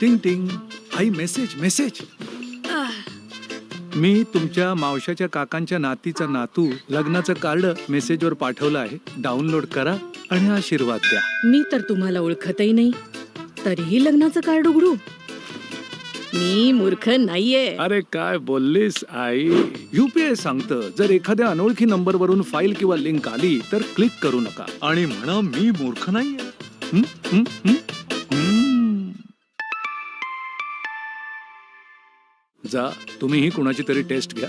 टिंग टिंग. आई message message. मी तुमच्या मावशाच्या काकांच्या नातीचा नातू लग्नाचं कार्ड मेसेजवर पाठवलं आहे. डाउनलोड करा आणि आशीर्वाद द्या. मी तर तुम्हाला ओळखतही नाही, तरीही लग्नाचं कार्ड उघडू? मी मूर्ख नाहीये. अरे काय बोललीस आई. UPI सांगतं जर एखाद्या अनोळखी नंबर वरून फाईल किंवा लिंक आली तर क्लिक करू नका आणि म्हणा मी मूर्ख नाहीये. जा तुम्हीही कुणाची तरी टेस्ट घ्या.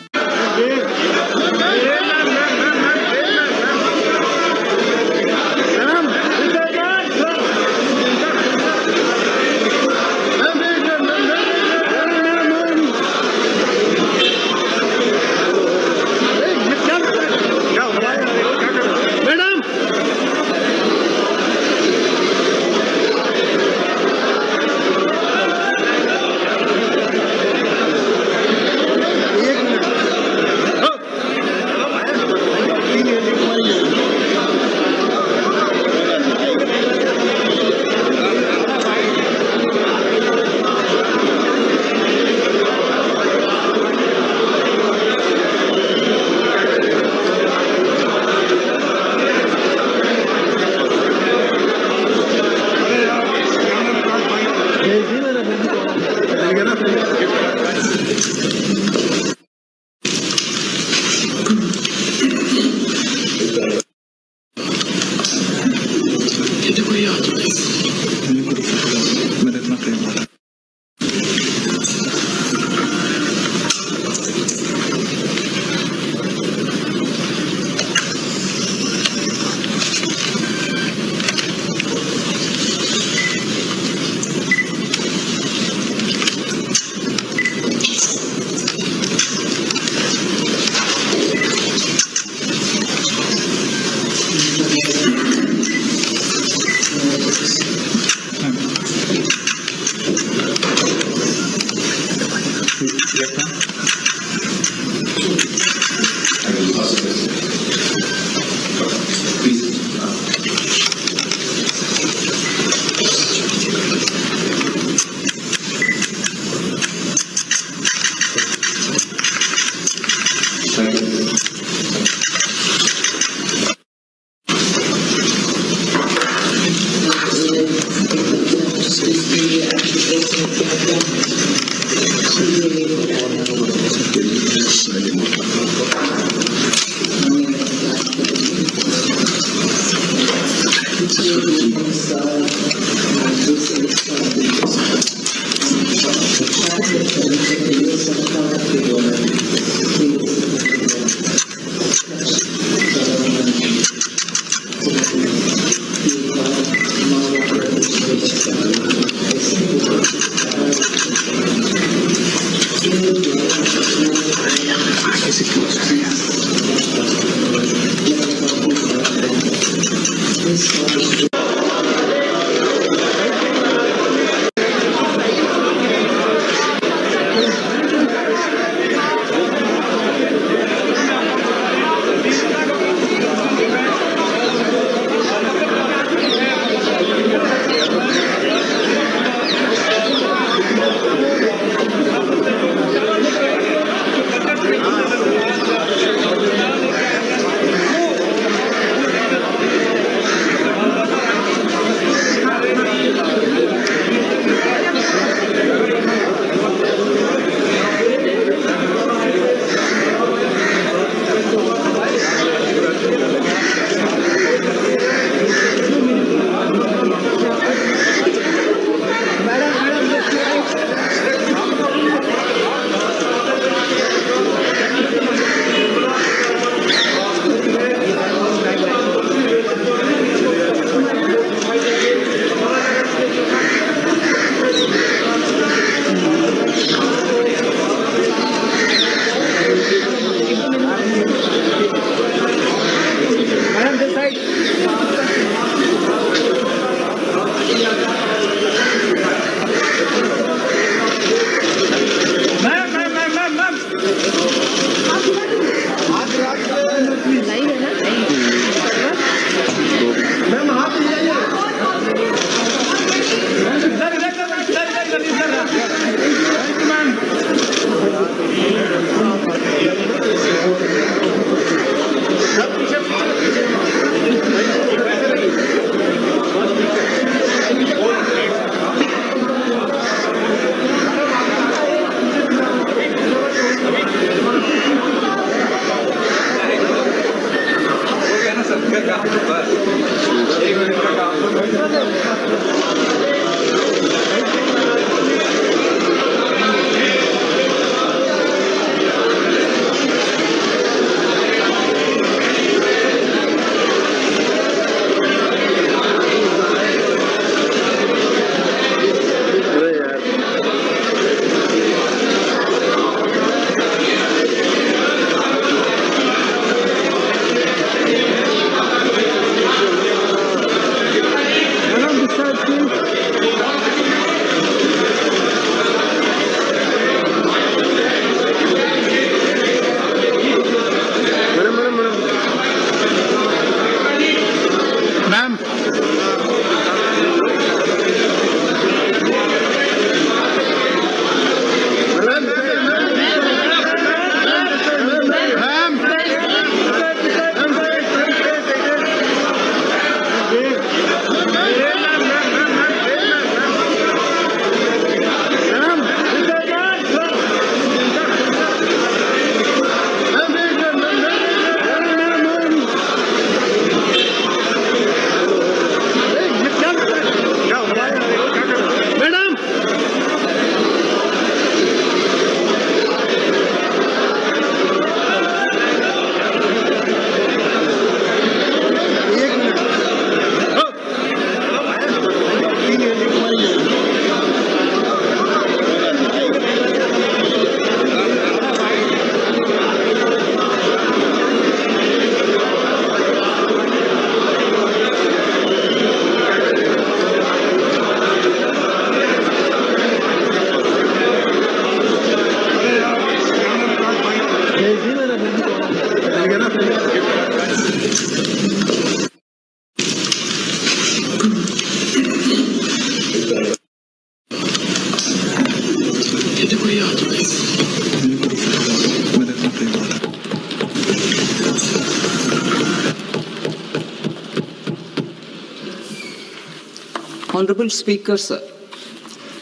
Honorable Speaker, sir,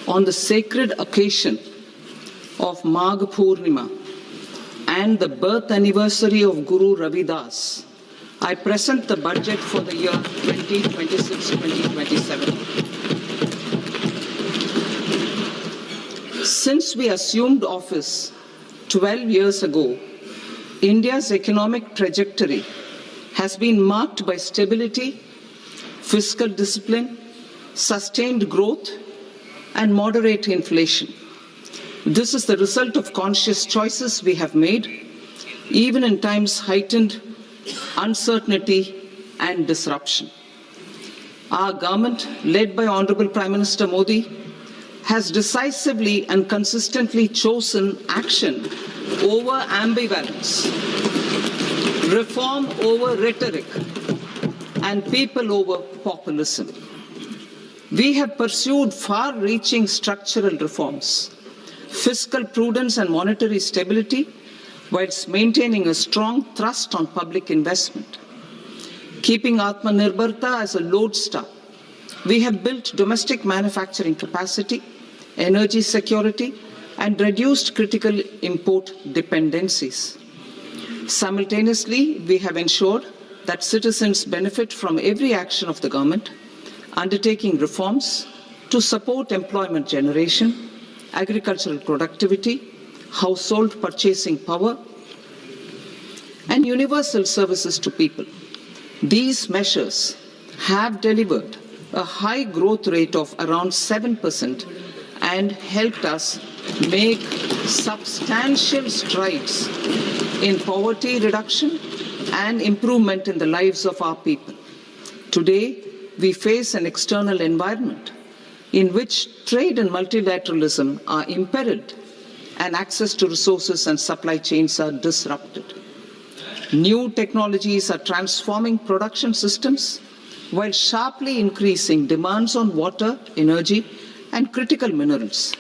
on the sacred occasion of Magh Purnima and the birth anniversary of Guru Ravidas, I present the budget for the year 2026-2027. Since we assumed office 12 years ago, India's economic trajectory has been marked by stability, fiscal discipline, sustained growth, and moderate inflation. This is the result of conscious choices we have made, even in times heightened uncertainty and disruption. Our government, led by Honorable Prime Minister Modi, has decisively and consistently chosen action over ambivalence, reform over rhetoric, and people over populism. We have pursued far-reaching structural reforms, fiscal prudence and monetary stability, whilst maintaining a strong thrust on public investment. Keeping Atmanirbharta as a lodestar, we have built domestic manufacturing capacity, energy security, and reduced critical import dependencies. Simultaneously, we have ensured that citizens benefit from every action of the government, undertaking reforms to support employment generation, agricultural productivity, household purchasing power, and universal services to people. These measures have delivered a high growth rate of around 7% and helped us make substantial strides in poverty reduction and improvement in the lives of our people. Today, we face an external environment in which trade and multilateralism are imperiled and access to resources and supply chains are disrupted. New technologies are transforming production systems while sharply increasing demands on water, energy, and critical minerals.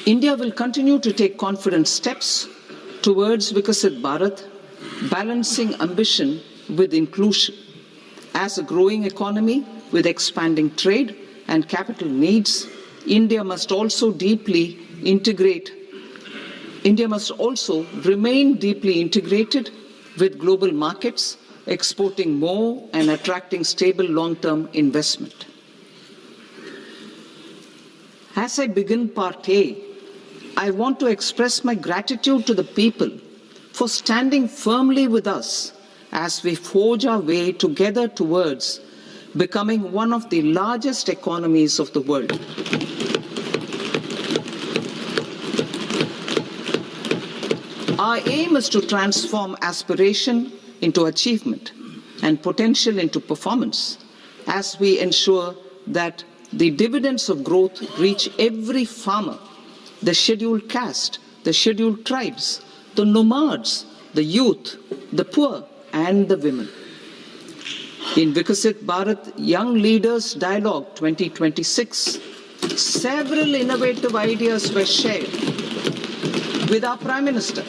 India will continue to take confident steps towards Vikasit Bharat, balancing ambition with inclusion. As a growing economy with expanding trade and capital needs, India must also remain deeply integrated with global markets, exporting more and attracting stable long-term investment. As I begin Part A, I want to express my gratitude to the people for standing firmly with us as we forge our way together towards becoming one of the largest economies of the world. Our aim is to transform aspiration into achievement and potential into performance as we ensure that the dividends of growth reach every farmer, the scheduled caste, the scheduled tribes, the nomads, the youth, the poor, and the women. In Vikasit Bharat Young Leaders Dialogue 2026, several innovative ideas were shared with our Prime Minister,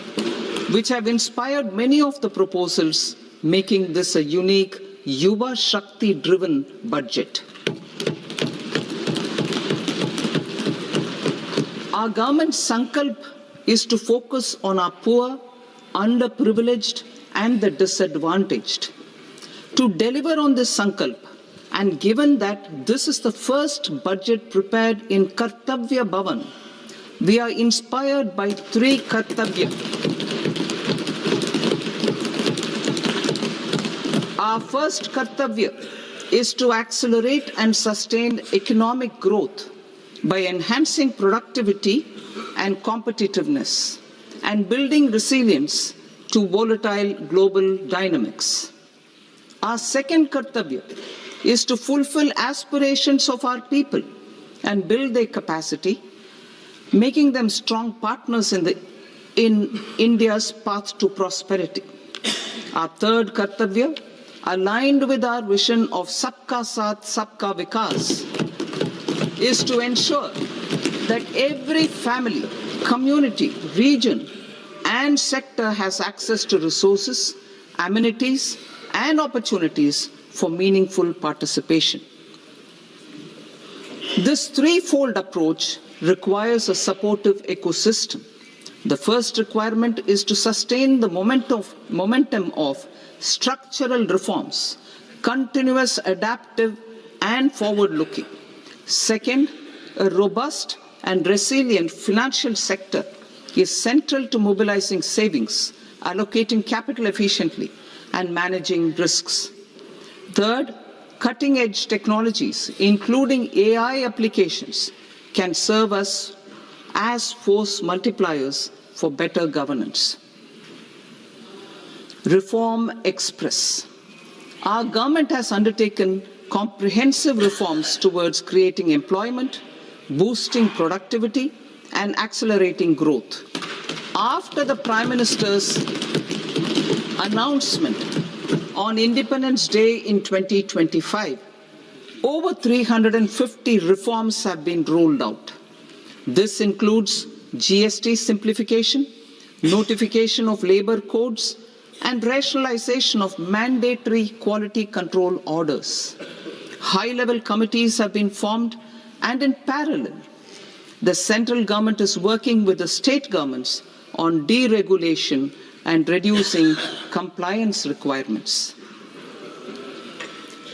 which have inspired many of the proposals, making this a unique Yuva Shakti-driven budget. Our government's sankalp is to focus on our poor, underprivileged, and the disadvantaged. To deliver on this sankalp, and given that this is the first budget prepared in Kartavya Bhavan, we are inspired by three Kartavya. Our first Kartavya is to accelerate and sustain economic growth by enhancing productivity and competitiveness and building resilience to volatile global dynamics. Our second Kartavya is to fulfill aspirations of our people and build their capacity, making them strong partners in India's path to prosperity. Our third Kartavya, aligned with our vision of Sabka Saath, Sabka Vikas, is to ensure that every family, community, region, and sector has access to resources, amenities, and opportunities for meaningful participation. This threefold approach requires a supportive ecosystem The first requirement is to sustain the momentum of structural reforms, continuous, adaptive, and forward-looking. Second, a robust and resilient financial sector is central to mobilizing savings, allocating capital efficiently, and managing risks. Third, cutting-edge technologies, including AI applications, can serve us as force multipliers for better governance. Reform Express. Our government has undertaken comprehensive reforms towards creating employment, boosting productivity, and accelerating growth. After the Prime Minister's announcement on Independence Day in 2025, over 350 reforms have been rolled out. This includes GST simplification, notification of labor codes, and rationalization of mandatory quality control orders. High-level committees have been formed, and in parallel, the central government is working with the state governments on deregulation and reducing compliance requirements.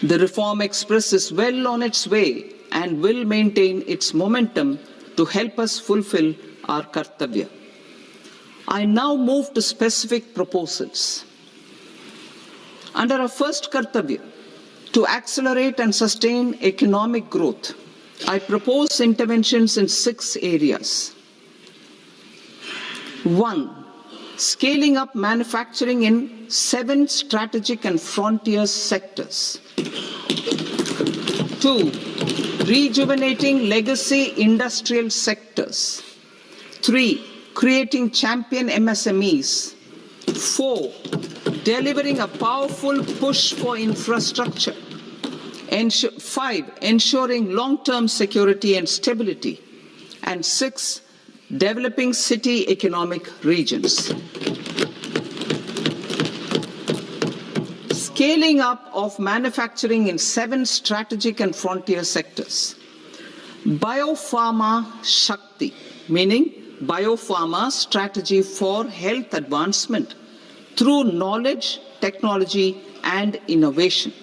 The Reform Express is well on its way and will maintain its momentum to help us fulfill our kartavya. I now move to specific proposals. Under our first kartavya, to accelerate and sustain economic growth, I propose interventions in 6 areas. 1. Scaling up manufacturing in 7 strategic and frontier sectors. 2. Rejuvenating legacy industrial sectors. 3. Creating champion MSMEs. 4. Delivering a powerful push for infrastructure. 5. Ensuring long-term security and stability. And 6. Developing city economic regions. Scaling up of manufacturing in 7 strategic and frontier sectors. Biopharma Shakti, meaning biopharma strategy for health advancement through knowledge, technology, and innovation.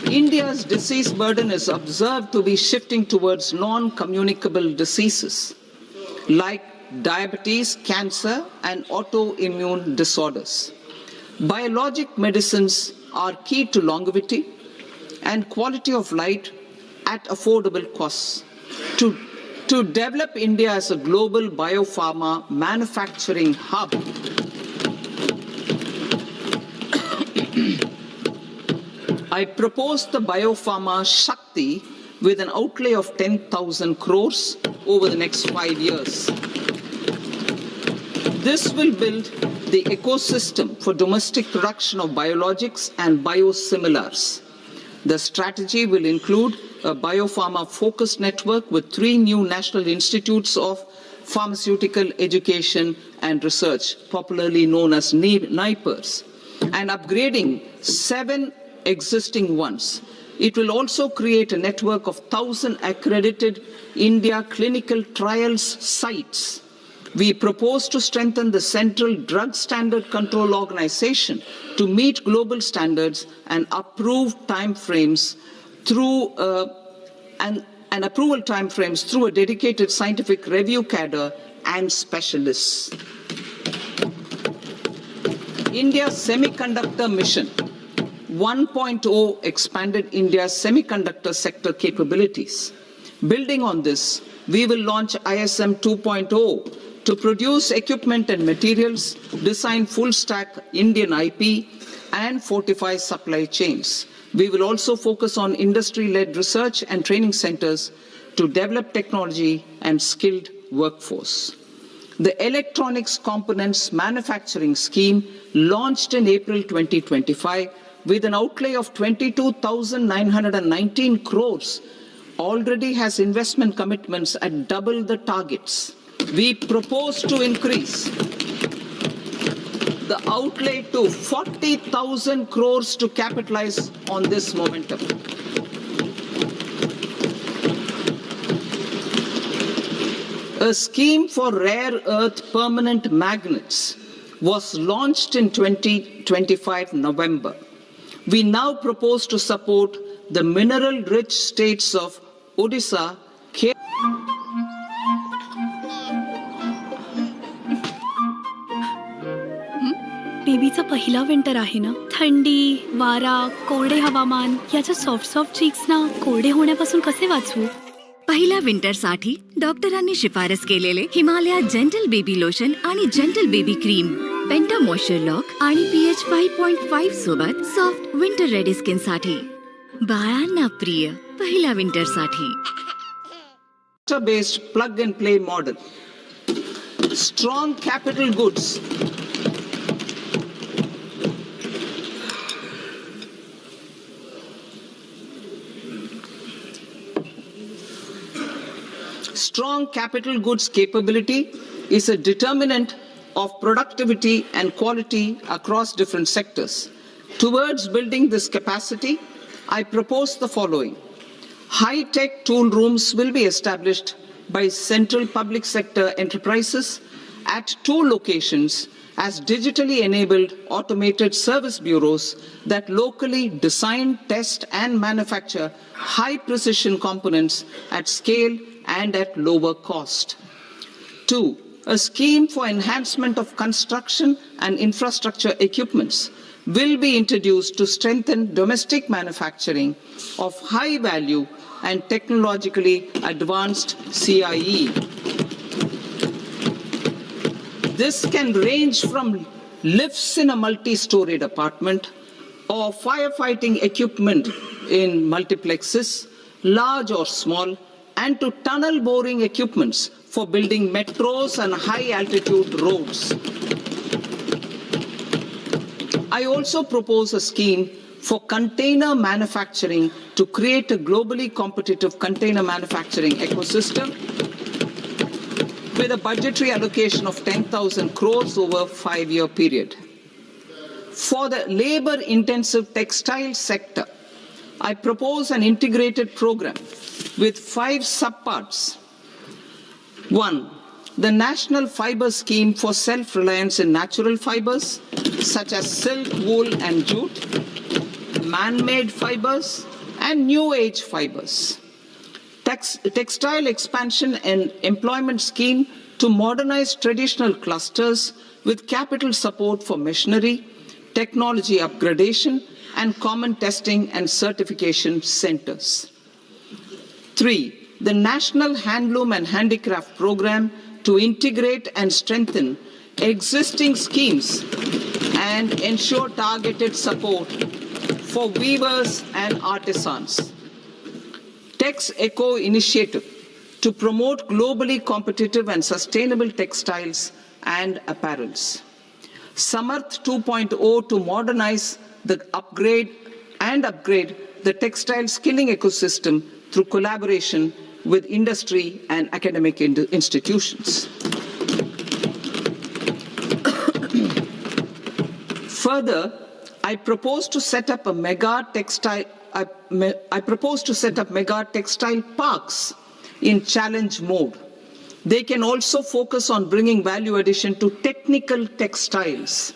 India's disease burden is observed to be shifting towards non-communicable diseases like diabetes, cancer, and autoimmune disorders. Biologic medicines are key to longevity and quality of life at affordable costs. To develop India as a global biopharma manufacturing hub, I propose the Biopharma Shakti with an outlay of 10,000 crores over the next 5 years. This will build the ecosystem for domestic production of biologics and biosimilars. The strategy will include a biopharma-focused network with 3 new national institutes of pharmaceutical education and research, popularly known as NIPERs, and upgrading 7 existing ones. It will also create a network of 1,000 accredited India clinical trials sites. We propose to strengthen the Central Drug Standard Control Organization to meet global standards and approve timeframes through approval timeframes through a dedicated scientific review cadre and specialists. India's semiconductor mission 1.0 expanded India's semiconductor sector capabilities. Building on this, we will launch ISM 2.0 to produce equipment and materials, design full-stack Indian IP, and fortify supply chains. We will also focus on industry-led research and training centers to develop technology and skilled workforce. The Electronics Components Manufacturing Scheme, launched in April 2025, with an outlay of 22,919 crores, already has investment commitments at double the targets. We propose to increase the outlay to 40,000 crores to capitalize on this momentum. A scheme for rare earth permanent magnets was launched in 2025 November. We now propose to support the mineral-rich states of Odisha, बेबीचा पहिला winter आहे ना. थंडी, वारा, कोरडे हवामान याच्या soft चीक्सना कोरडे होण्यापासून कसे वाचवू? पहिल्या विंटरसाठी डॉक्टरांनी शिफारस केलेले हिमालया जेंटल बेबी लोशन आणि जेंटल बेबी क्रीम, पेंटा मॉइश्चर लॉक आणि पीएच 5.5 सोबत सॉफ्ट विंटर रेडी स्किन साठी. बाळांना प्रिय पहिल्या विंटरसाठी. based plug and play model. Strong capital goods. Strong capital goods capability is a determinant of productivity and quality across different sectors. Towards building this capacity, I propose the following. High-tech tool rooms will be established by central public sector enterprises at 2 locations as digitally enabled automated service bureaus that locally design, test and manufacture high-precision components at scale and at lower cost. 2. A scheme for enhancement of construction and infrastructure equipments will be introduced to strengthen domestic manufacturing of high value and technologically advanced CIE. This can range from lifts in a multi-storied apartment or firefighting equipment in multiplexes, large or small, and to tunnel boring equipments for building metros and high-altitude roads. I also propose a scheme for container manufacturing to create a globally competitive container manufacturing ecosystem with a budgetary allocation of 10,000 crores over a 5-year period. For the labor-intensive textile sector, I propose an integrated program with 5 subparts. 1. The National Fiber Scheme for Self-Reliance in Natural Fibers, such as silk, wool and jute, man-made fibers and new age fibers. Textile expansion and employment scheme to modernize traditional clusters with capital support for machinery, technology upgradation and common testing and certification centers. 3. The National Handloom and Handicraft Program to integrate and strengthen existing schemes and ensure targeted support for weavers and artisans. Tex Eco Initiative to promote globally competitive and sustainable textiles and apparels. Samarth 2.0 to modernize the upgrade the textile skilling ecosystem through collaboration with industry and academic institutions. Further, I propose to set up mega textile parks in challenge mode. They can also focus on bringing value addition to technical textiles.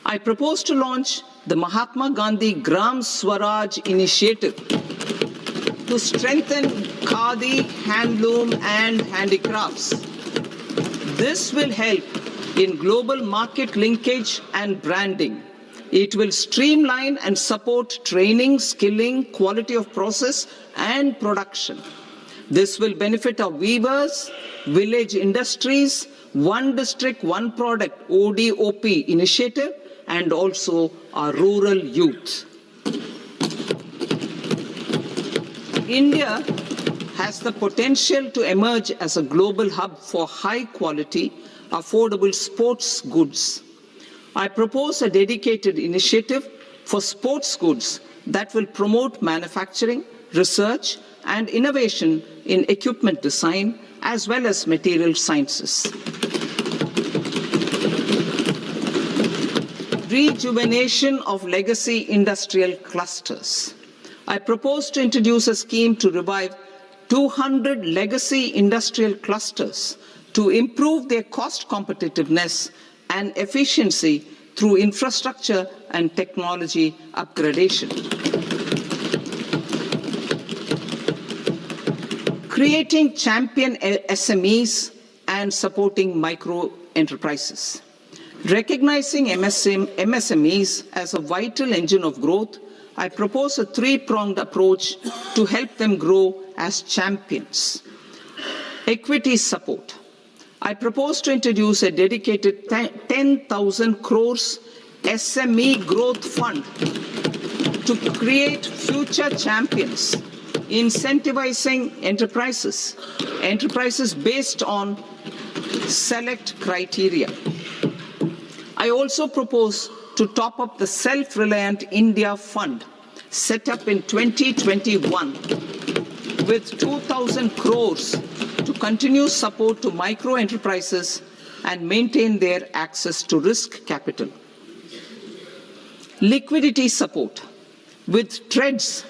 I propose to launch the Mahatma Gandhi Gram Swaraj initiative to strengthen khadi, handloom and handicrafts. This will help in global market linkage and branding. It will streamline and support training, skilling, quality of process and production. This will benefit our weavers, village industries, one district, one product ODOP initiative and also our rural youth. India has the potential to emerge as a global hub for high quality, affordable sports goods. I propose a dedicated initiative for sports goods that will promote manufacturing, research and innovation in equipment design as well as material sciences. Rejuvenation of legacy industrial clusters. I propose to introduce a scheme to revive 200 legacy industrial clusters to improve their cost competitiveness and efficiency through infrastructure and technology upgradation. Creating champion SMEs and supporting micro enterprises. Recognizing MSMEs as a vital engine of growth, I propose a three-pronged approach to help them grow as champions. Equity support. I propose to introduce a dedicated 10,000 crores SME growth fund to create future champions, incentivizing enterprises based on select criteria. I also propose to top up the Self-Reliant India Fund set up in 2021 with 2,000 crores to continue support to micro enterprises and maintain their access to risk capital. Liquidity support. With TREDS,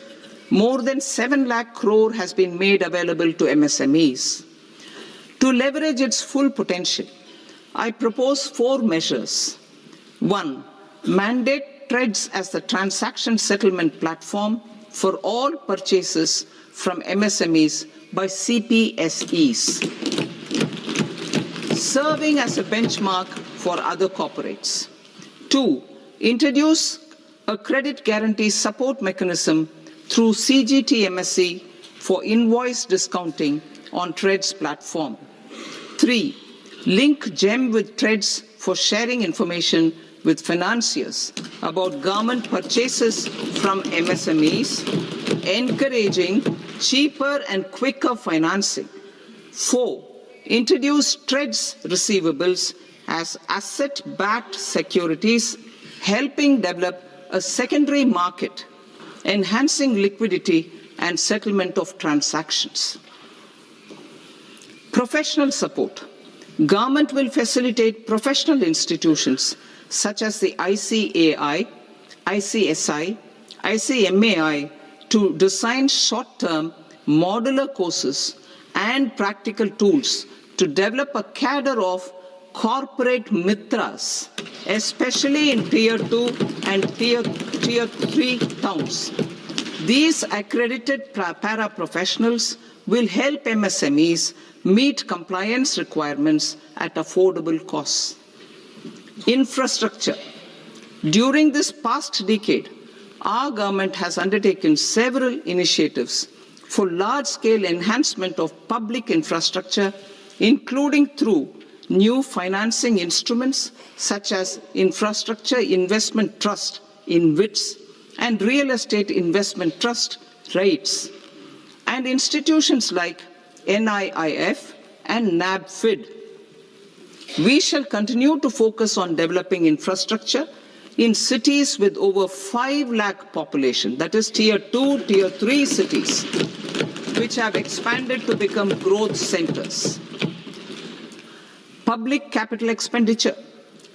more than 7 lakh crore has been made available to MSMEs. To leverage its full potential, I propose 4 measures. 1. Mandate TREDS as the transaction settlement platform for all purchases from MSMEs by CPSEs, serving as a benchmark for other corporates. 2. Introduce a credit guarantee support mechanism through CGTMSE for invoice discounting on TREDS platform. 3. Link GEM with TREDS for sharing information with financiers about government purchases from MSMEs, encouraging cheaper and quicker financing. 4. Introduce TREDS receivables as asset-backed securities, helping develop a secondary market, enhancing liquidity and settlement of transactions. Professional support. Government will facilitate professional institutions such as the ICAI, ICSI, ICMAI to design short-term modular courses and practical tools to develop a cadre of corporate mitras, especially in Tier 2 and Tier 3 towns. These accredited para-professionals will help MSMEs meet compliance requirements at affordable costs. Infrastructure. During this past decade, our government has undertaken several initiatives for large-scale enhancement of public infrastructure, including through new financing instruments such as Infrastructure Investment Trust (InvITs) and Real Estate Investment Trust (REITs), and institutions like NIIF and NABFID. We shall continue to focus on developing infrastructure in cities with over 5 lakh population, that is Tier 2, Tier 3 cities, which have expanded to become growth centers. Public capital expenditure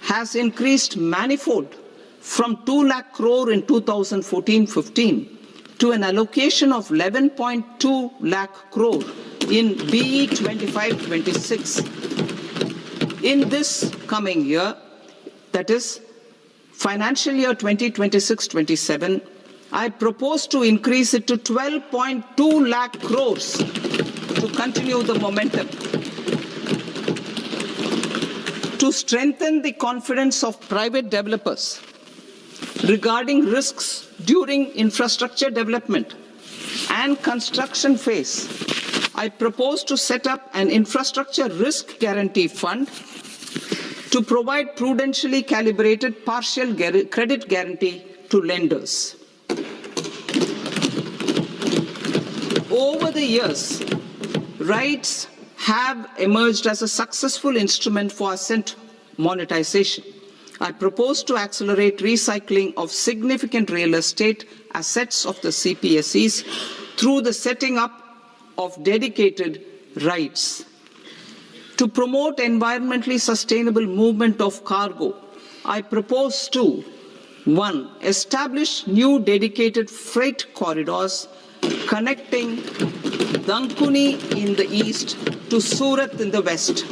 has increased manifold from 2 lakh crore in 2014-15 to an allocation of 11.2 lakh crore in BE 25-26. In this coming year, that is financial year 2026-27, I propose to increase it to 12.2 lakh crores to continue the momentum. To strengthen the confidence of private developers regarding risks during infrastructure development and construction phase, I propose to set up an infrastructure risk guarantee fund to provide prudentially calibrated partial credit guarantee to lenders. Over the years, REITs have emerged as a successful instrument for asset monetization. I propose to accelerate recycling of significant real estate assets of the CPSEs through the setting up of dedicated REITs. To promote environmentally sustainable movement of cargo, I propose to 1. Establish new dedicated freight corridors connecting Dankuni in the east to Surat in the west.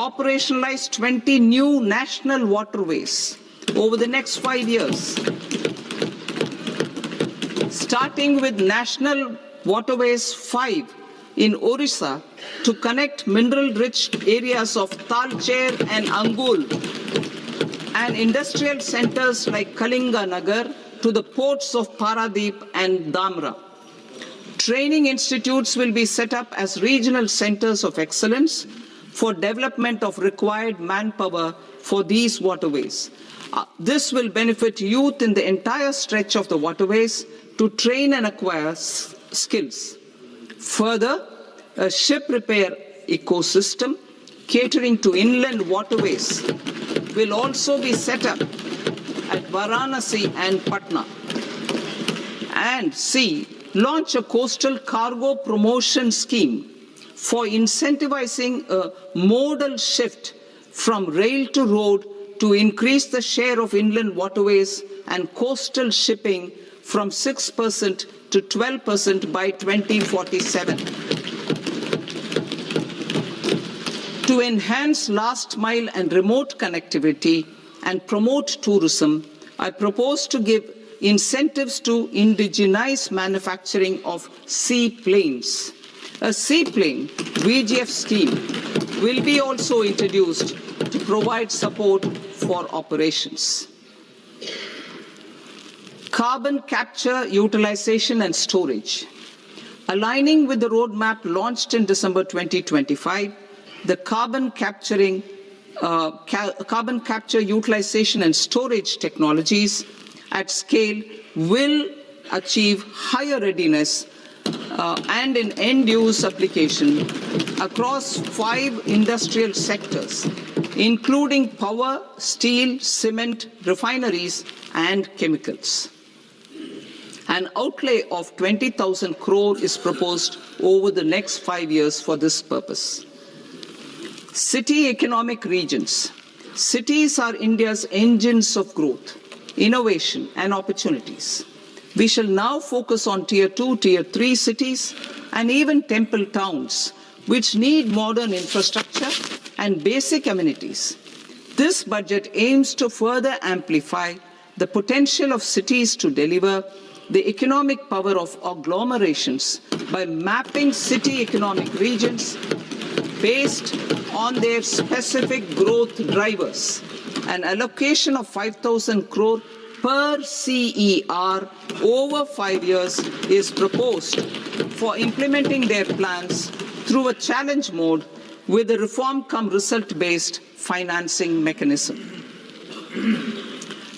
Operationalize 20 new national waterways over the next 5 years. Starting with National Waterways 5 in Orissa to connect mineral-rich areas of Talcher and Angul and industrial centers like Kalinga Nagar to the ports of Paradeep and Dhamra. Training institutes will be set up as regional centers of excellence for development of required manpower for these waterways. This will benefit youth in the entire stretch of the waterways to train and acquire skills. Further, a ship repair ecosystem catering to inland waterways will also be set up at Varanasi and Patna. And C, launch a coastal cargo promotion scheme for incentivizing a modal shift from rail to road to increase the share of inland waterways and coastal shipping from 6% to 12% by 2047. To enhance last mile and remote connectivity and promote tourism, I propose to give incentives to indigenize manufacturing of seaplanes. A seaplane VGF scheme will be also introduced to provide support for operations. Carbon capture, utilization and storage. Aligning with the roadmap launched in December 2025, the carbon capture, utilization and storage technologies at scale will achieve higher readiness and in end-use application across 5 industrial sectors, including power, steel, cement, refineries, and chemicals. An outlay of 20,000 crore is proposed over the next 5 years for this purpose. City economic regions. Cities are India's engines of growth, innovation, and opportunities. We shall now focus on Tier 2, Tier 3 cities, and even temple towns, which need modern infrastructure and basic amenities. This budget aims to further amplify the potential of cities to deliver the economic power of agglomerations by mapping city economic regions based on their specific growth drivers. An allocation of 5,000 crore per CER over 5 years is proposed for implementing their plans through a challenge mode with a reform-cum-result-based financing mechanism.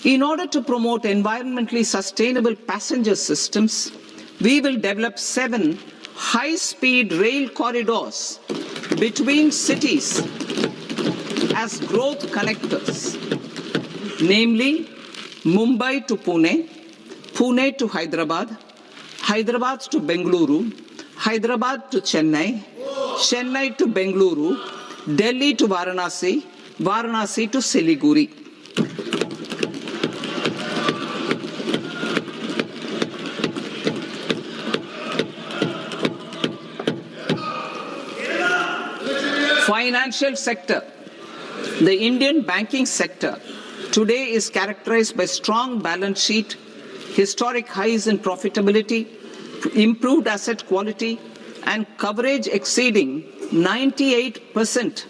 In order to promote environmentally sustainable passenger systems, we will develop 7 high-speed rail corridors between cities as growth connectors, namely Mumbai to Pune, Pune to Hyderabad, Hyderabad to Bengaluru, Hyderabad to Chennai, Chennai to Bengaluru, Delhi to Varanasi, Varanasi to Siliguri. Financial sector. The Indian banking sector today is characterized by strong balance sheet, historic highs in profitability, improved asset quality, and coverage exceeding 98%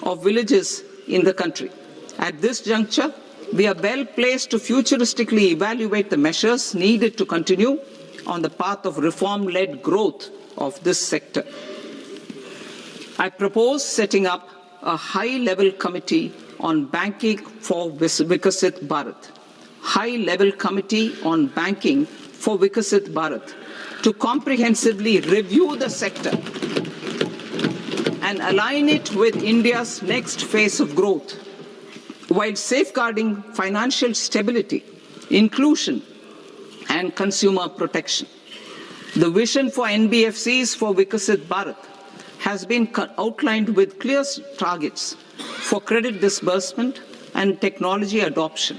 of villages in the country. At this juncture, we are well placed to futuristically evaluate the measures needed to continue on the path of reform-led growth of this sector. I propose setting up a high-level committee on banking for Vikasit Bharat. High-level committee on banking for Vikasit Bharat to comprehensively review the sector and align it with India's next phase of growth, while safeguarding financial stability, inclusion, and consumer protection. The vision for NBFCs for Vikasit Bharat has been outlined with clear targets for credit disbursement and technology adoption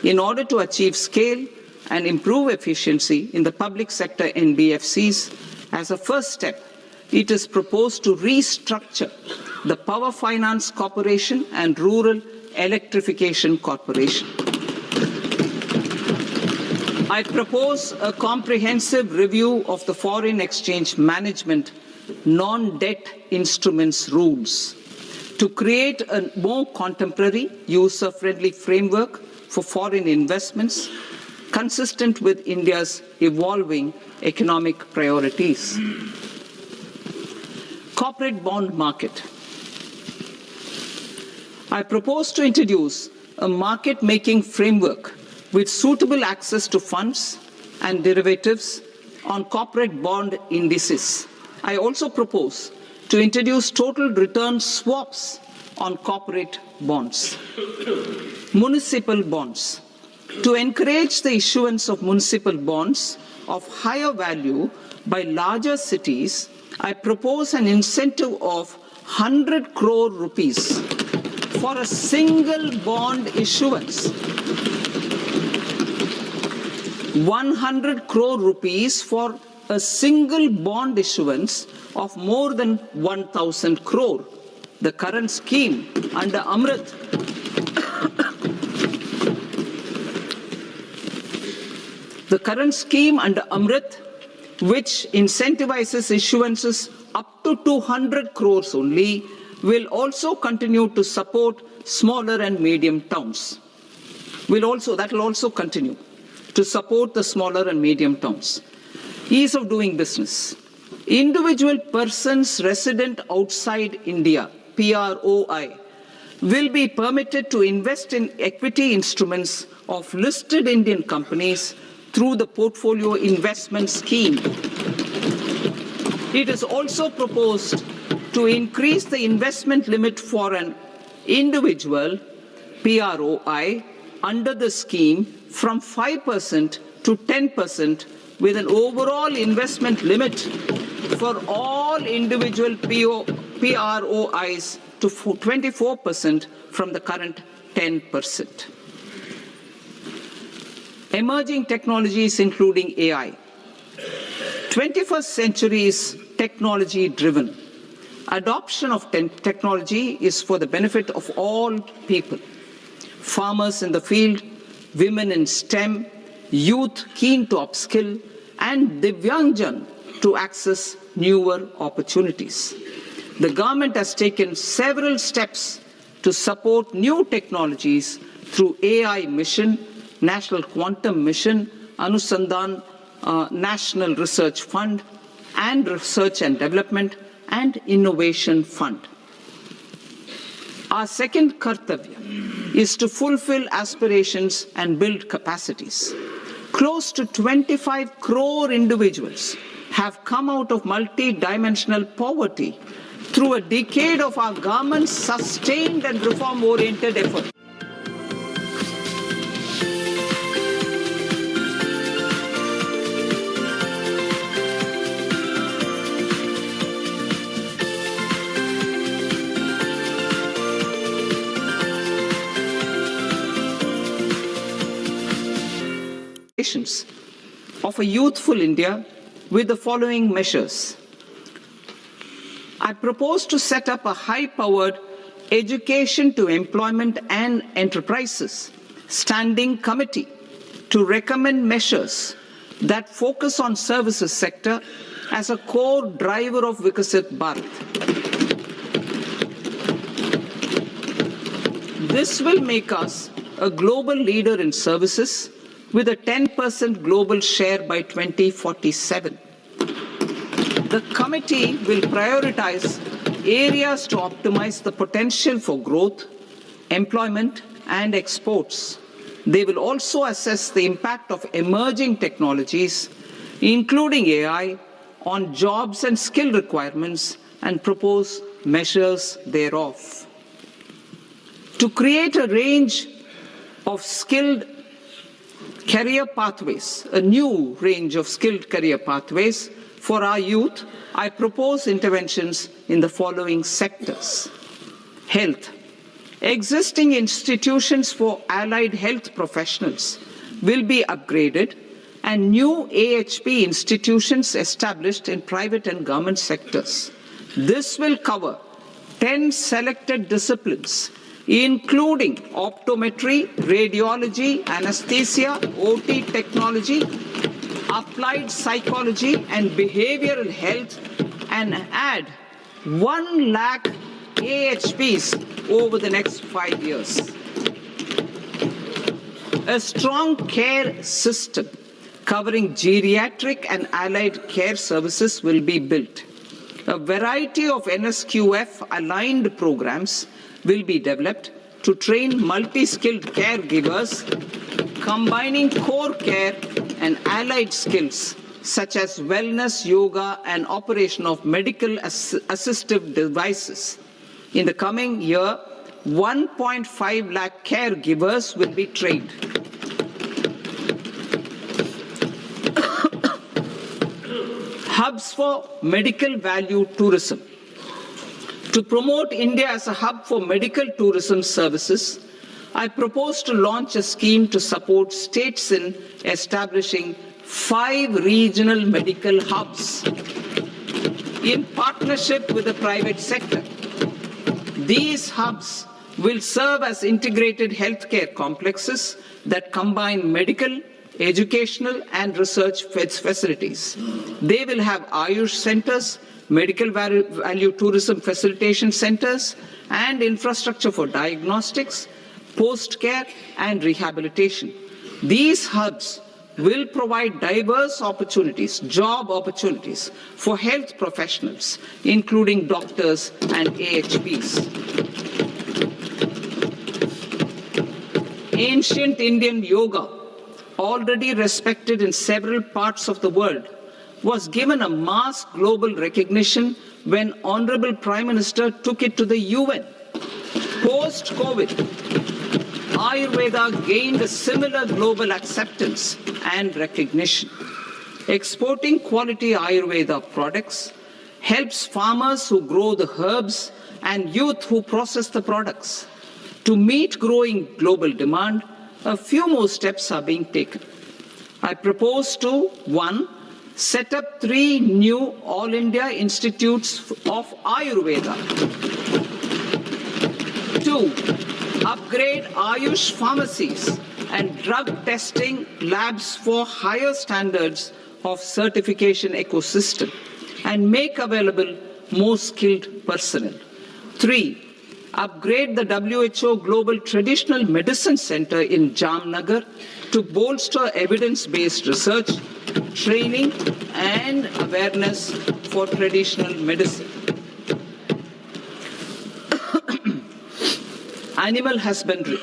in order to achieve scale and improve efficiency in the public sector NBFCs. As a first step, it is proposed to restructure the Power Finance Corporation and Rural Electrification Corporation. I propose a comprehensive review of the foreign exchange management non-debt instruments rules to create a more contemporary, user-friendly framework for foreign investments consistent with India's evolving economic priorities. Corporate bond market. I propose to introduce a market-making framework with suitable access to funds and derivatives on corporate bond indices. I also propose to introduce total return swaps on corporate bonds. Municipal bonds. To encourage the issuance of municipal bonds of higher value by larger cities, I propose an incentive of 100 crore rupees for a single bond issuance. 100 crore rupees for a single bond issuance of more than 1,000 crore. The current scheme under Amrit which incentivizes issuances up to 200 crores only, will also continue to support smaller and medium towns. That will also continue to support the smaller and medium towns. Ease of doing business. Individual persons resident outside India, PROI, will be permitted to invest in equity instruments of listed Indian companies through the Portfolio Investment Scheme. It is also proposed to increase the investment limit for an individual PROI under the scheme from 5% to 10%, with an overall investment limit for all individual PROIs to 24% from the current 10%. Emerging technologies including AI. 21st century is technology-driven. Adoption of technology is for the benefit of all people. Farmers in the field, women in STEM, youth keen to upskill, and Divyangjan to access newer opportunities. The government has taken several steps to support new technologies through AI Mission, National Quantum Mission, Anusandhan National Research Fund, and Research and Development and Innovation Fund. Our second kartavya is to fulfill aspirations and build capacities. Close to 25 crore individuals have come out of multi-dimensional poverty through a decade of our government's sustained and reform-oriented effort. Of a youthful India with the following measures. I propose to set up a high-powered education to employment and enterprises standing committee to recommend measures that focus on services sector as a core driver of Vikasit Bharat. This will make us a global leader in services with a 10% global share by 2047. The committee will prioritize areas to optimize the potential for growth, employment, and exports. They will also assess the impact of emerging technologies, including AI, on jobs and skill requirements and propose measures thereof. To create a range of skilled career pathways, a new range of skilled career pathways for our youth, I propose interventions in the following sectors. Health. Existing institutions for allied health professionals will be upgraded and new AHP institutions established in private and government sectors. This will cover 10 selected disciplines, including optometry, radiology, anesthesia, OT technology, applied psychology and behavioral health, and add 1 lakh AHPs over the next 5 years. A strong care system covering geriatric and allied care services will be built. A variety of NSQF-aligned programs will be developed to train multi-skilled caregivers, combining core care and allied skills such as wellness, yoga, and operation of medical assistive devices. In the coming year, 1.5 lakh caregivers will be trained. Hubs for medical value tourism. To promote India as a hub for medical tourism services, I propose to launch a scheme to support states in establishing 5 regional medical hubs in partnership with the private sector. These hubs will serve as integrated healthcare complexes that combine medical, educational and research facilities. They will have Ayush centers, medical value tourism facilitation centers, and infrastructure for diagnostics, post-care and rehabilitation. These hubs will provide diverse opportunities, job opportunities for health professionals, including doctors and AHPs. Ancient Indian yoga, already respected in several parts of the world, was given a mass global recognition when Honorable Prime Minister took it to the UN. Post-COVID, Ayurveda gained a similar global acceptance and recognition. Exporting quality Ayurveda products helps farmers who grow the herbs and youth who process the products. To meet growing global demand, a few more steps are being taken. I propose to 1. Set up 3 new All India Institutes of Ayurveda. 2. Upgrade Ayush pharmacies and drug testing labs for higher standards of certification ecosystem and make available more skilled personnel. 3. Upgrade the WHO Global Traditional Medicine Center in Jamnagar to bolster evidence-based research, training and awareness for traditional medicine. Animal husbandry.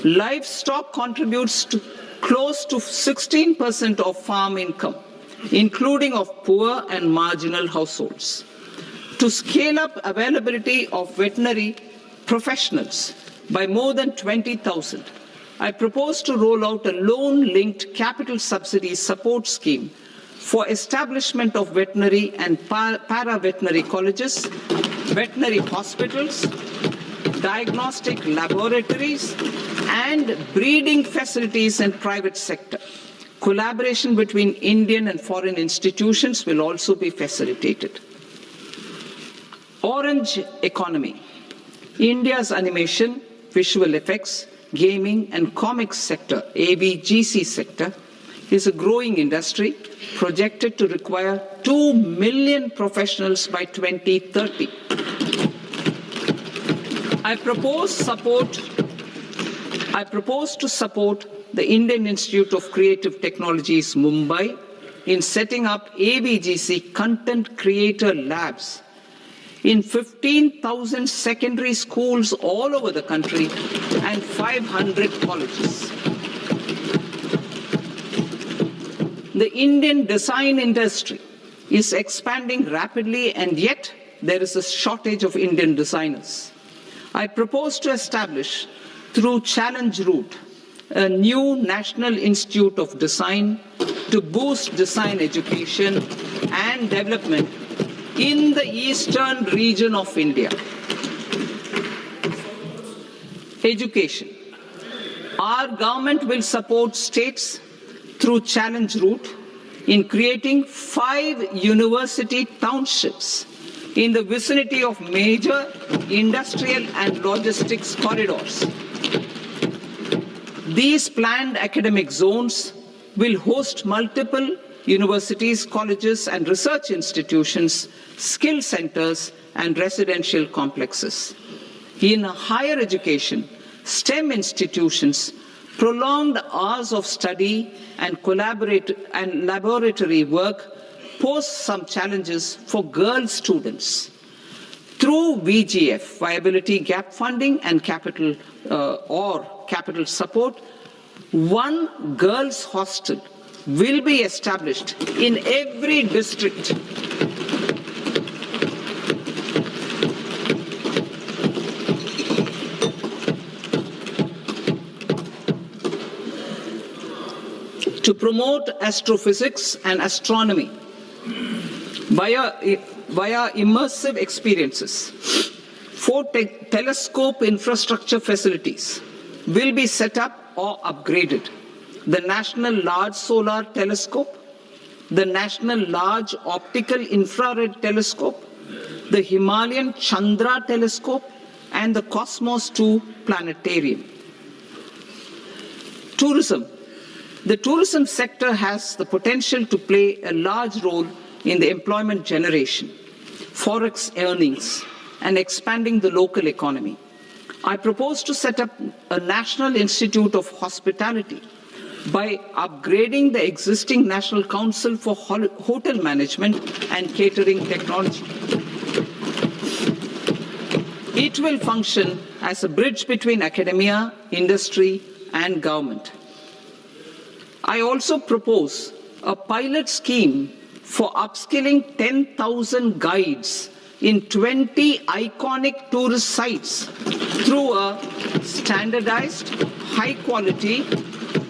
Livestock contributes to close to 16% of farm income, including of poor and marginal households. To scale up availability of veterinary professionals by more than 20,000, I propose to roll out a loan-linked capital subsidy support scheme for establishment of veterinary and para-veterinary colleges, veterinary hospitals, diagnostic laboratories, and breeding facilities in private sector. Collaboration between Indian and foreign institutions will also be facilitated. Orange economy. India's animation, visual effects, gaming and comics sector, AVGC sector, is a growing industry projected to require 2 million professionals by 2030. I propose to support the Indian Institute of Creative Technologies, Mumbai, in setting up AVGC content creator labs in 15,000 secondary schools all over the country and 500 colleges. The Indian design industry is expanding rapidly, and yet there is a shortage of Indian designers. I propose to establish, through Challenge Route, a new National Institute of Design to boost design education and development in the eastern region of India. Education. Our government will support states through challenge route in creating 5 university townships in the vicinity of major industrial and logistics corridors. These planned academic zones will host multiple universities, colleges, and research institutions, skill centers, and residential complexes. In higher education, STEM institutions, prolonged hours of study and laboratory work pose some challenges for girl students. Through VGF, Viability Gap Funding and capital support, one girls' hostel will be established in every district. To promote astrophysics and astronomy via immersive experiences. 4 telescope infrastructure facilities will be set up or upgraded. The National Large Solar Telescope, the National Large Optical Infrared Telescope, the Himalayan Chandra Telescope, and the Cosmos 2 Planetarium. Tourism. The tourism sector has the potential to play a large role in the employment generation, forex earnings, and expanding the local economy. I propose to set up a National Institute of Hospitality by upgrading the existing National Council for Hotel Management and Catering Technology. It will function as a bridge between academia, industry, and government. I also propose a pilot scheme for upskilling 10,000 guides in 20 iconic tourist sites through a standardized, high-quality,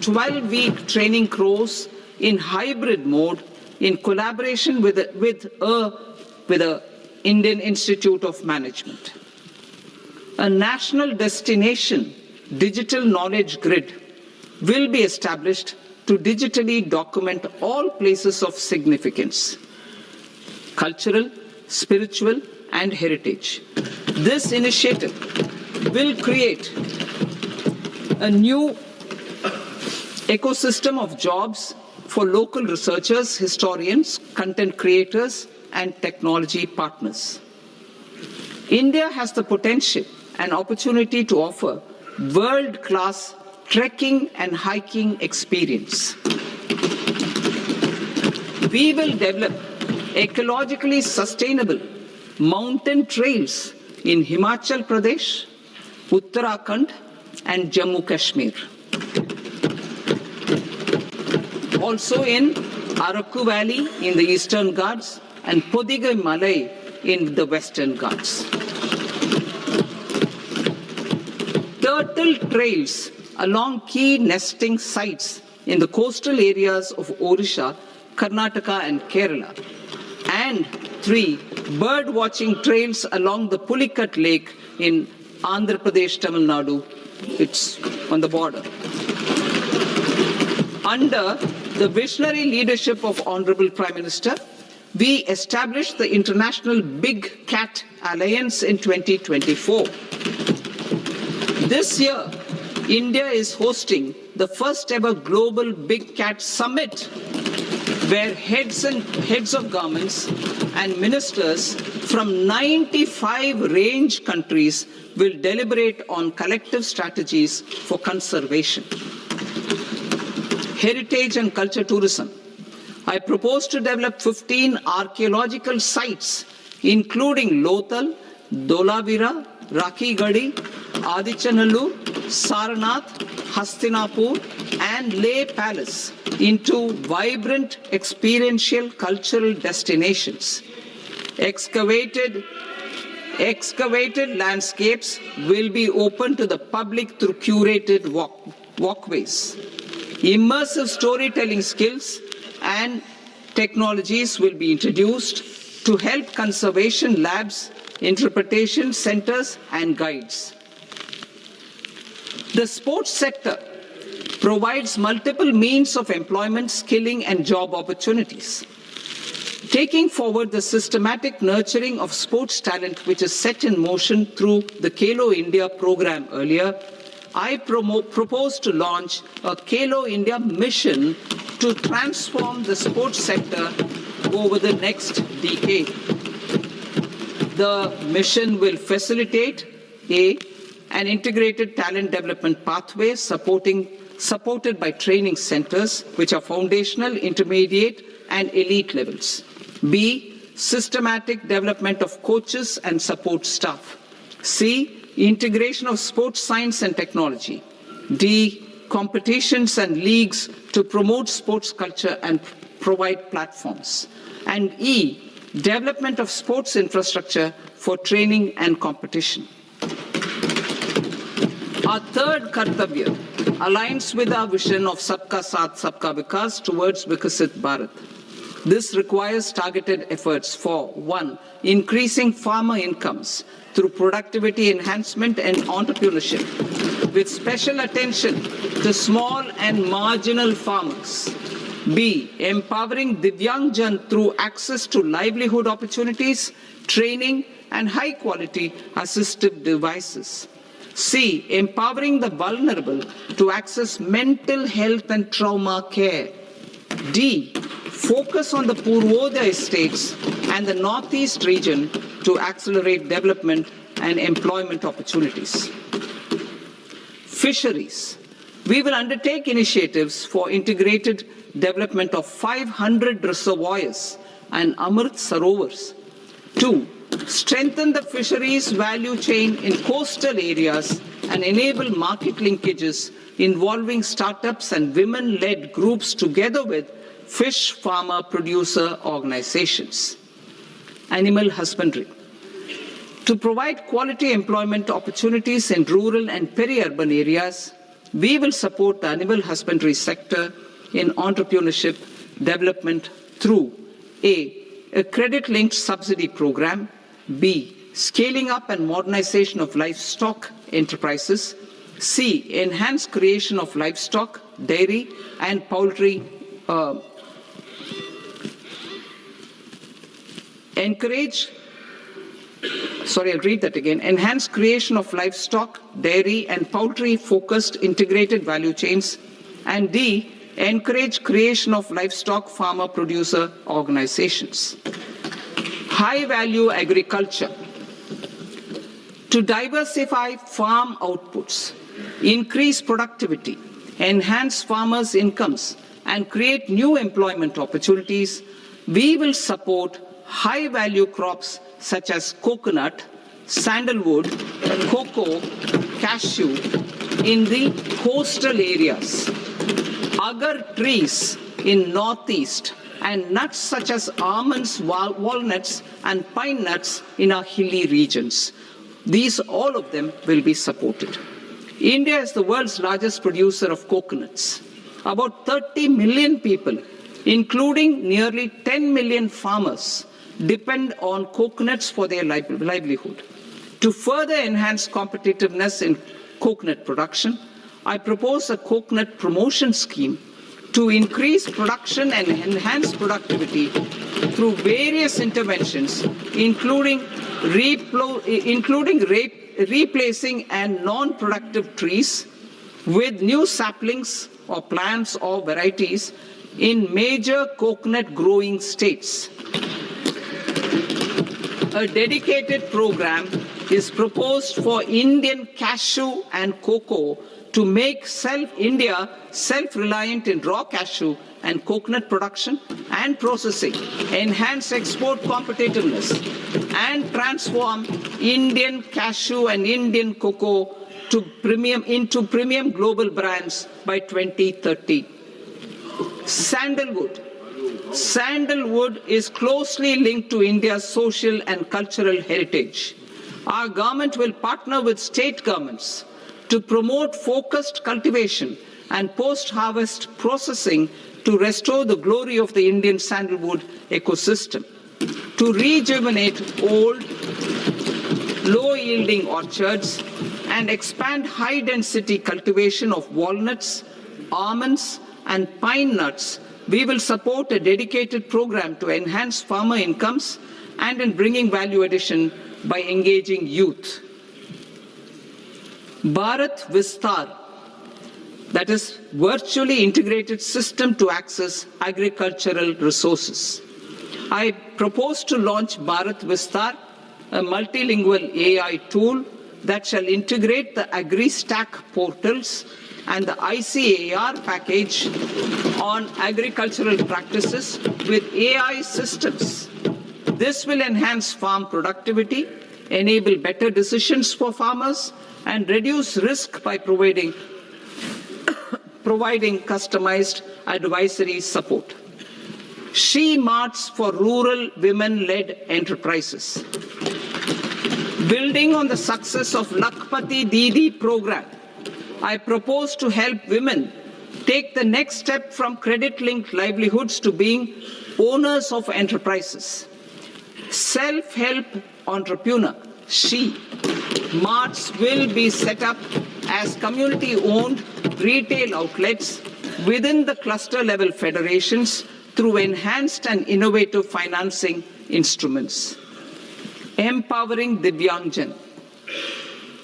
12-week training course in hybrid mode in collaboration with the Indian Institute of Management. A national destination digital knowledge grid will be established to digitally document all places of significance, cultural, spiritual, and heritage. This initiative will create a new ecosystem of jobs for local researchers, historians, content creators, and technology partners. India has the potential and opportunity to offer world-class trekking and hiking experience. We will develop ecologically sustainable mountain trails in Himachal Pradesh, Uttarakhand, and Jammu Kashmir. Also in Araku Valley in the Eastern Ghats and Podigai Malai in the Western Ghats. Turtle trails along key nesting sites in the coastal areas of Odisha, Karnataka, and Kerala. And 3 bird watching trails along the Pulikat Lake in Andhra Pradesh, Tamil Nadu. It's on the border. Under the visionary leadership of Honorable Prime Minister, we established the International Big Cat Alliance in 2024. This year, India is hosting the first ever Global Big Cat Summit, where heads of governments and ministers from 95 range countries will deliberate on collective strategies for conservation. Heritage and culture tourism. I propose to develop 15 archaeological sites, including Lothal, Dolavira, Rakhi Gadi, Adichanallur, Saranath, Hastinapur, and Leh Palace into vibrant experiential cultural destinations. Excavated landscapes will be open to the public through curated walkways. Immersive storytelling skills and technologies will be introduced to help conservation labs, interpretation centers, and guides. The sports sector provides multiple means of employment, skilling, and job opportunities. Taking forward the systematic nurturing of sports talent, which is set in motion through the Khelo India program earlier, I propose to launch a Khelo India mission to transform the sports sector over the next decade. The mission will facilitate an integrated talent development pathway supported by training centers, which are foundational, intermediate, and elite levels. B, systematic development of coaches and support staff. C, integration of sports science and technology. D, competitions and leagues to promote sports culture and provide platforms. And E, development of sports infrastructure for training and competition. Our third Kartavya aligns with our vision of Sabka Saath, Sabka Vikas towards Vikasit Bharat. This requires targeted efforts for 1. Increasing farmer incomes through productivity enhancement and entrepreneurship, with special attention to small and marginal farmers. B. Empowering Divyangjan through access to livelihood opportunities, training, and high-quality assistive devices. C. Empowering the vulnerable to access mental health and trauma care. D. Focus on the Purvodaya states and the Northeast region to accelerate development and employment opportunities. Fisheries. We will undertake initiatives for integrated development of 500 reservoirs and Amrit Sarovars. 2. Strengthen the fisheries value chain in coastal areas and enable market linkages involving startups and women-led groups together with fish farmer producer organizations. Animal husbandry. To provide quality employment opportunities in rural and peri-urban areas, we will support the animal husbandry sector in entrepreneurship development through a credit-linked subsidy program, B, scaling up and modernization of livestock enterprises, C, enhanced creation of livestock, dairy, and poultry enhanced creation of livestock, dairy, and poultry-focused integrated value chains, and D, encourage creation of livestock farmer-producer organizations. High-value agriculture. To diversify farm outputs, increase productivity, enhance farmers' incomes, and create new employment opportunities, we will support high-value crops such as coconut, sandalwood, cocoa, cashew in the coastal areas, agar trees in Northeast, and nuts such as almonds, walnuts, and pine nuts in our hilly regions. These, all of them, will be supported. India is the world's largest producer of coconuts. About 30 million people, including nearly 10 million farmers, depend on coconuts for their livelihood. To further enhance competitiveness in coconut production, I propose a coconut promotion scheme to increase production and enhance productivity through various interventions, including replacing and non-productive trees with new saplings or plants or varieties in major coconut growing states. A dedicated program is proposed for Indian cashew and cocoa to make India self-reliant in raw cashew and coconut production and processing, enhance export competitiveness, and transform Indian cashew and Indian cocoa into premium global brands by 2030. Sandalwood. Sandalwood is closely linked to India's social and cultural heritage. Our government will partner with state governments to promote focused cultivation and post-harvest processing to restore the glory of the Indian sandalwood ecosystem, to rejuvenate old, low-yielding orchards, and expand high-density cultivation of walnuts, almonds, and pine nuts, we will support a dedicated program to enhance farmer incomes and in bringing value addition by engaging youth. Bharat Vistar, that is virtually integrated system to access agricultural resources. I propose to launch Bharat Vistar, a multilingual AI tool that shall integrate the AgriStack portals and the ICAR package on agricultural practices with AI systems. This will enhance farm productivity, enable better decisions for farmers, and reduce risk by providing customized advisory support. She Marts for rural women-led enterprises. Building on the success of Lakpati Didi program, I propose to help women take the next step from credit-linked livelihoods to being owners of enterprises. Self-help entrepreneur, She Marts will be set up as community-owned retail outlets within the cluster-level federations through enhanced and innovative financing instruments. Empowering Divyangjan.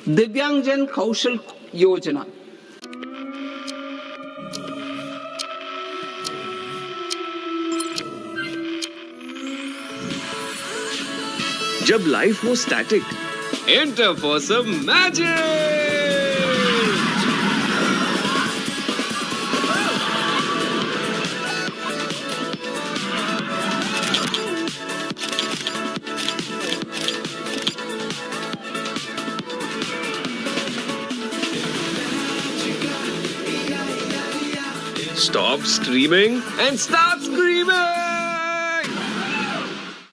Divyangjan Kaushal Yojana. जब life हो static, enter for some magic. Stop streaming and start screaming!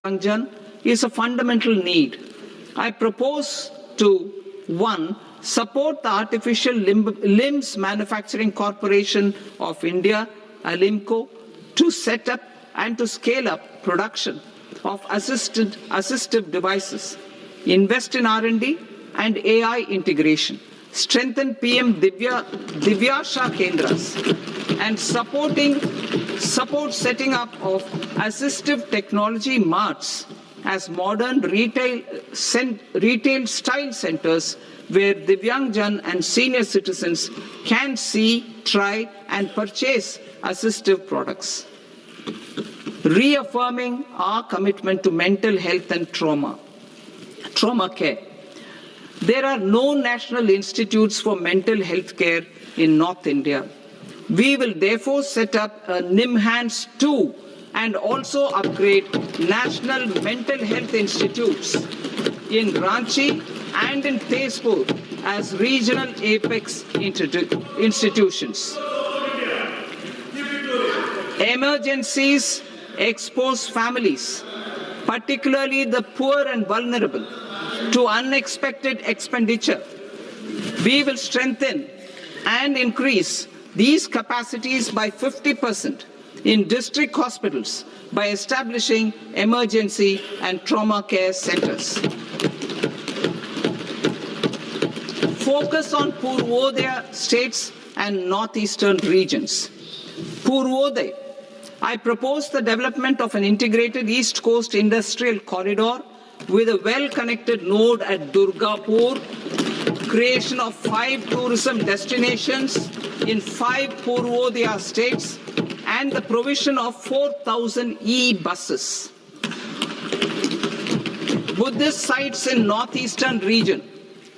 Divyangjan is a fundamental need. I propose to 1. Support the Artificial Limbs Manufacturing Corporation of India, Alimco, to set up and to scale up production of assistive devices, invest in R&D and AI integration, strengthen PM Divyasha Kendras, and support setting up of assistive technology marts as modern retail style centers where Divyangjan and senior citizens can see, try and purchase assistive products. Reaffirming our commitment to mental health and trauma care. There are no national institutes for mental health care in North India. We will therefore set up a NIMHANS 2 and also upgrade national mental health institutes in Ranchi and in Tezpur as regional apex institutions. Emergencies expose families, particularly the poor and vulnerable, to unexpected expenditure. We will strengthen and increase these capacities by 50% in district hospitals by establishing emergency and trauma care centers. Focus on Purvodaya states and northeastern regions. Purvodaya. I propose the development of an integrated East Coast industrial corridor with a well-connected node at Durgapur, creation of 5 tourism destinations in 5 Purvodaya states, and the provision of 4,000 e-buses. Buddhist sites in northeastern region.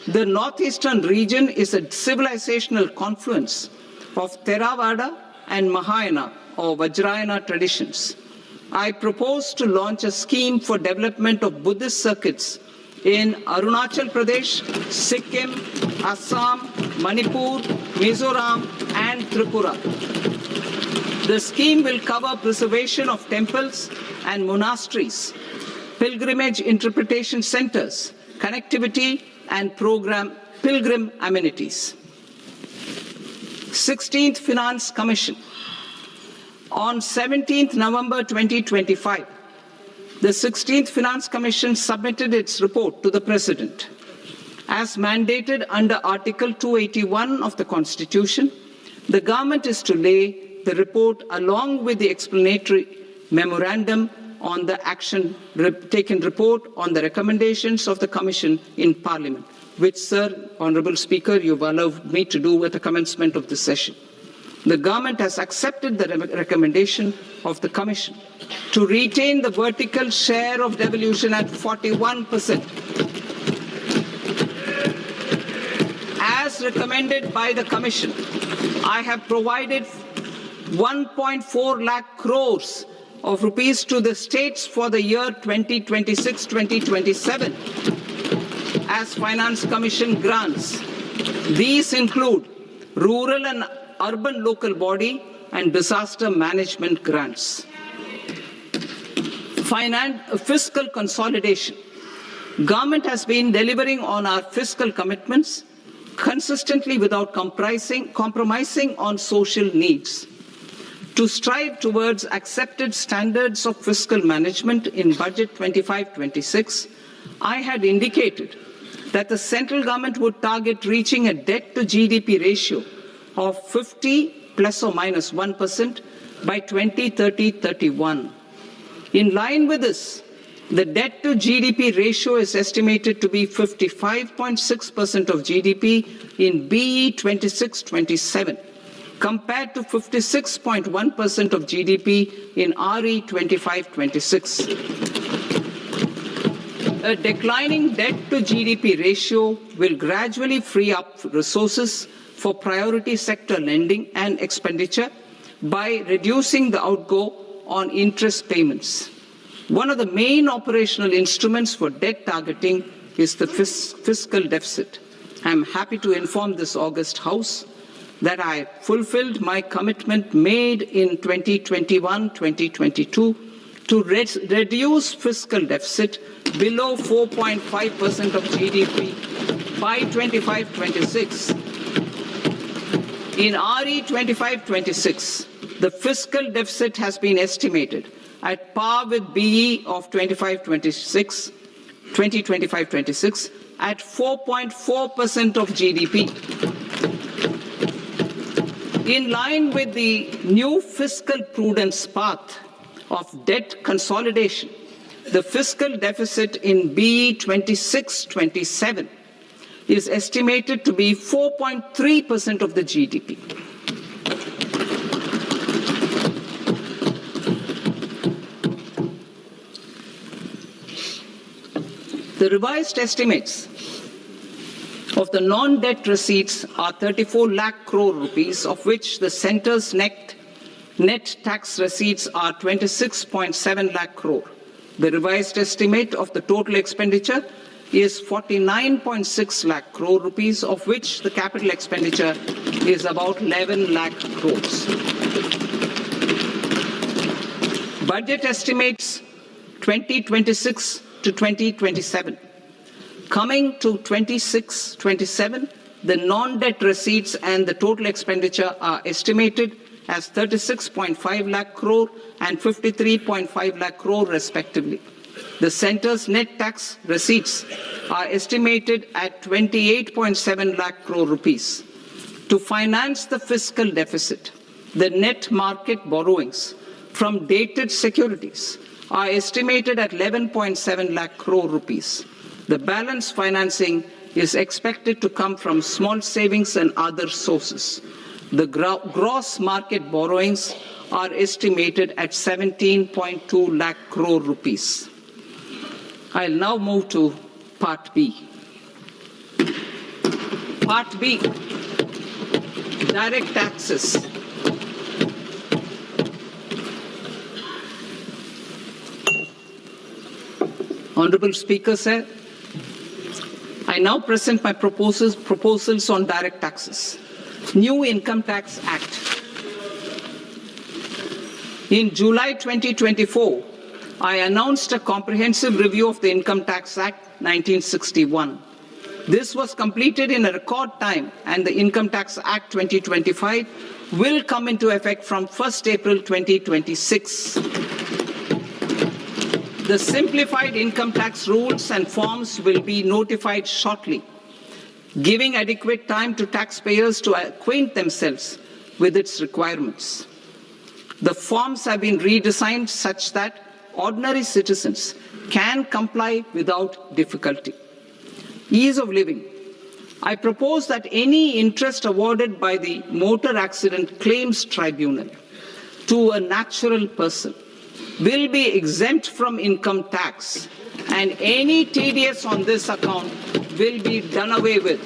The northeastern region is a civilizational confluence of Theravada and Mahayana or Vajrayana traditions. I propose to launch a scheme for development of Buddhist circuits in Arunachal Pradesh, Sikkim, Assam, Manipur, Mizoram, and Tripura. The scheme will cover preservation of temples and monasteries, pilgrimage interpretation centers, connectivity, and pilgrim amenities. 16th Finance Commission. On 17th November 2025, the 16th Finance Commission submitted its report to the President. As mandated under Article 281 of the Constitution, The government is to lay the report along with the explanatory memorandum on the action taken report on the recommendations of the Commission in Parliament, which, Sir, Honourable Speaker, you've allowed me to do at the commencement of this session. The government has accepted the recommendation of the Commission to retain the vertical share of devolution at 41%. As recommended by the Commission, I have provided 1.4 lakh crores of rupees to the states for the year 2026-2027 as Finance Commission grants. These include rural and urban local body and disaster management grants. Fiscal consolidation. Government has been delivering on our fiscal commitments consistently without compromising on social needs. To strive towards accepted standards of fiscal management in Budget 25-26, I had indicated that the central government would target reaching a debt to GDP ratio of 50 plus or minus 1% by 2030-31. In line with this, the debt to GDP ratio is estimated to be 55.6% of GDP in BE 26-27, compared to 56.1% of GDP in RE 25-26. A declining debt to GDP ratio will gradually free up resources for priority sector lending and expenditure by reducing the outgo on interest payments. One of the main operational instruments for debt targeting is the fiscal deficit. I am happy to inform this august House that I fulfilled my commitment made in 2021-2022 to reduce fiscal deficit below 4.5% of GDP by 25-26. In RE 25-26, the fiscal deficit has been estimated at par with BE of 2025-26 at 4.4% of GDP. In line with the new fiscal prudence path of debt consolidation, the fiscal deficit in BE 26-27 is estimated to be 4.3% of the GDP. The revised estimates of the non-debt receipts are 34 lakh crore rupees, of which the centre's net tax receipts are 26.7 lakh crore. The revised estimate of the total expenditure is 49.6 lakh crore rupees, of which the capital expenditure is about 11 lakh crores. Budget estimates 2026 to 2027. Coming to 26-27, the non-debt receipts and the total expenditure are estimated as 36.5 lakh crore and 53.5 lakh crore respectively. The centre's net tax receipts are estimated at 28.7 lakh crore rupees. To finance the fiscal deficit, the net market borrowings from dated securities are estimated at 11.7 lakh crore rupees. The balance financing is expected to come from small savings and other sources. The gross market borrowings are estimated at 17.2 lakh crore rupees. I'll now move to Part B. Part B, direct taxes. Honourable Speaker, sir, I now present my proposals on direct taxes. New Income Tax Act. In July 2024, I announced a comprehensive review of the Income Tax Act 1961. This was completed in a record time, and the Income Tax Act 2025 will come into effect from 1st April 2026. The simplified income tax rules and forms will be notified shortly, giving adequate time to taxpayers to acquaint themselves with its requirements. The forms have been redesigned such that ordinary citizens can comply without difficulty. Ease of living. I propose that any interest awarded by the Motor Accident Claims Tribunal to a natural person will be exempt from income tax, and any TDS on this account will be done away with.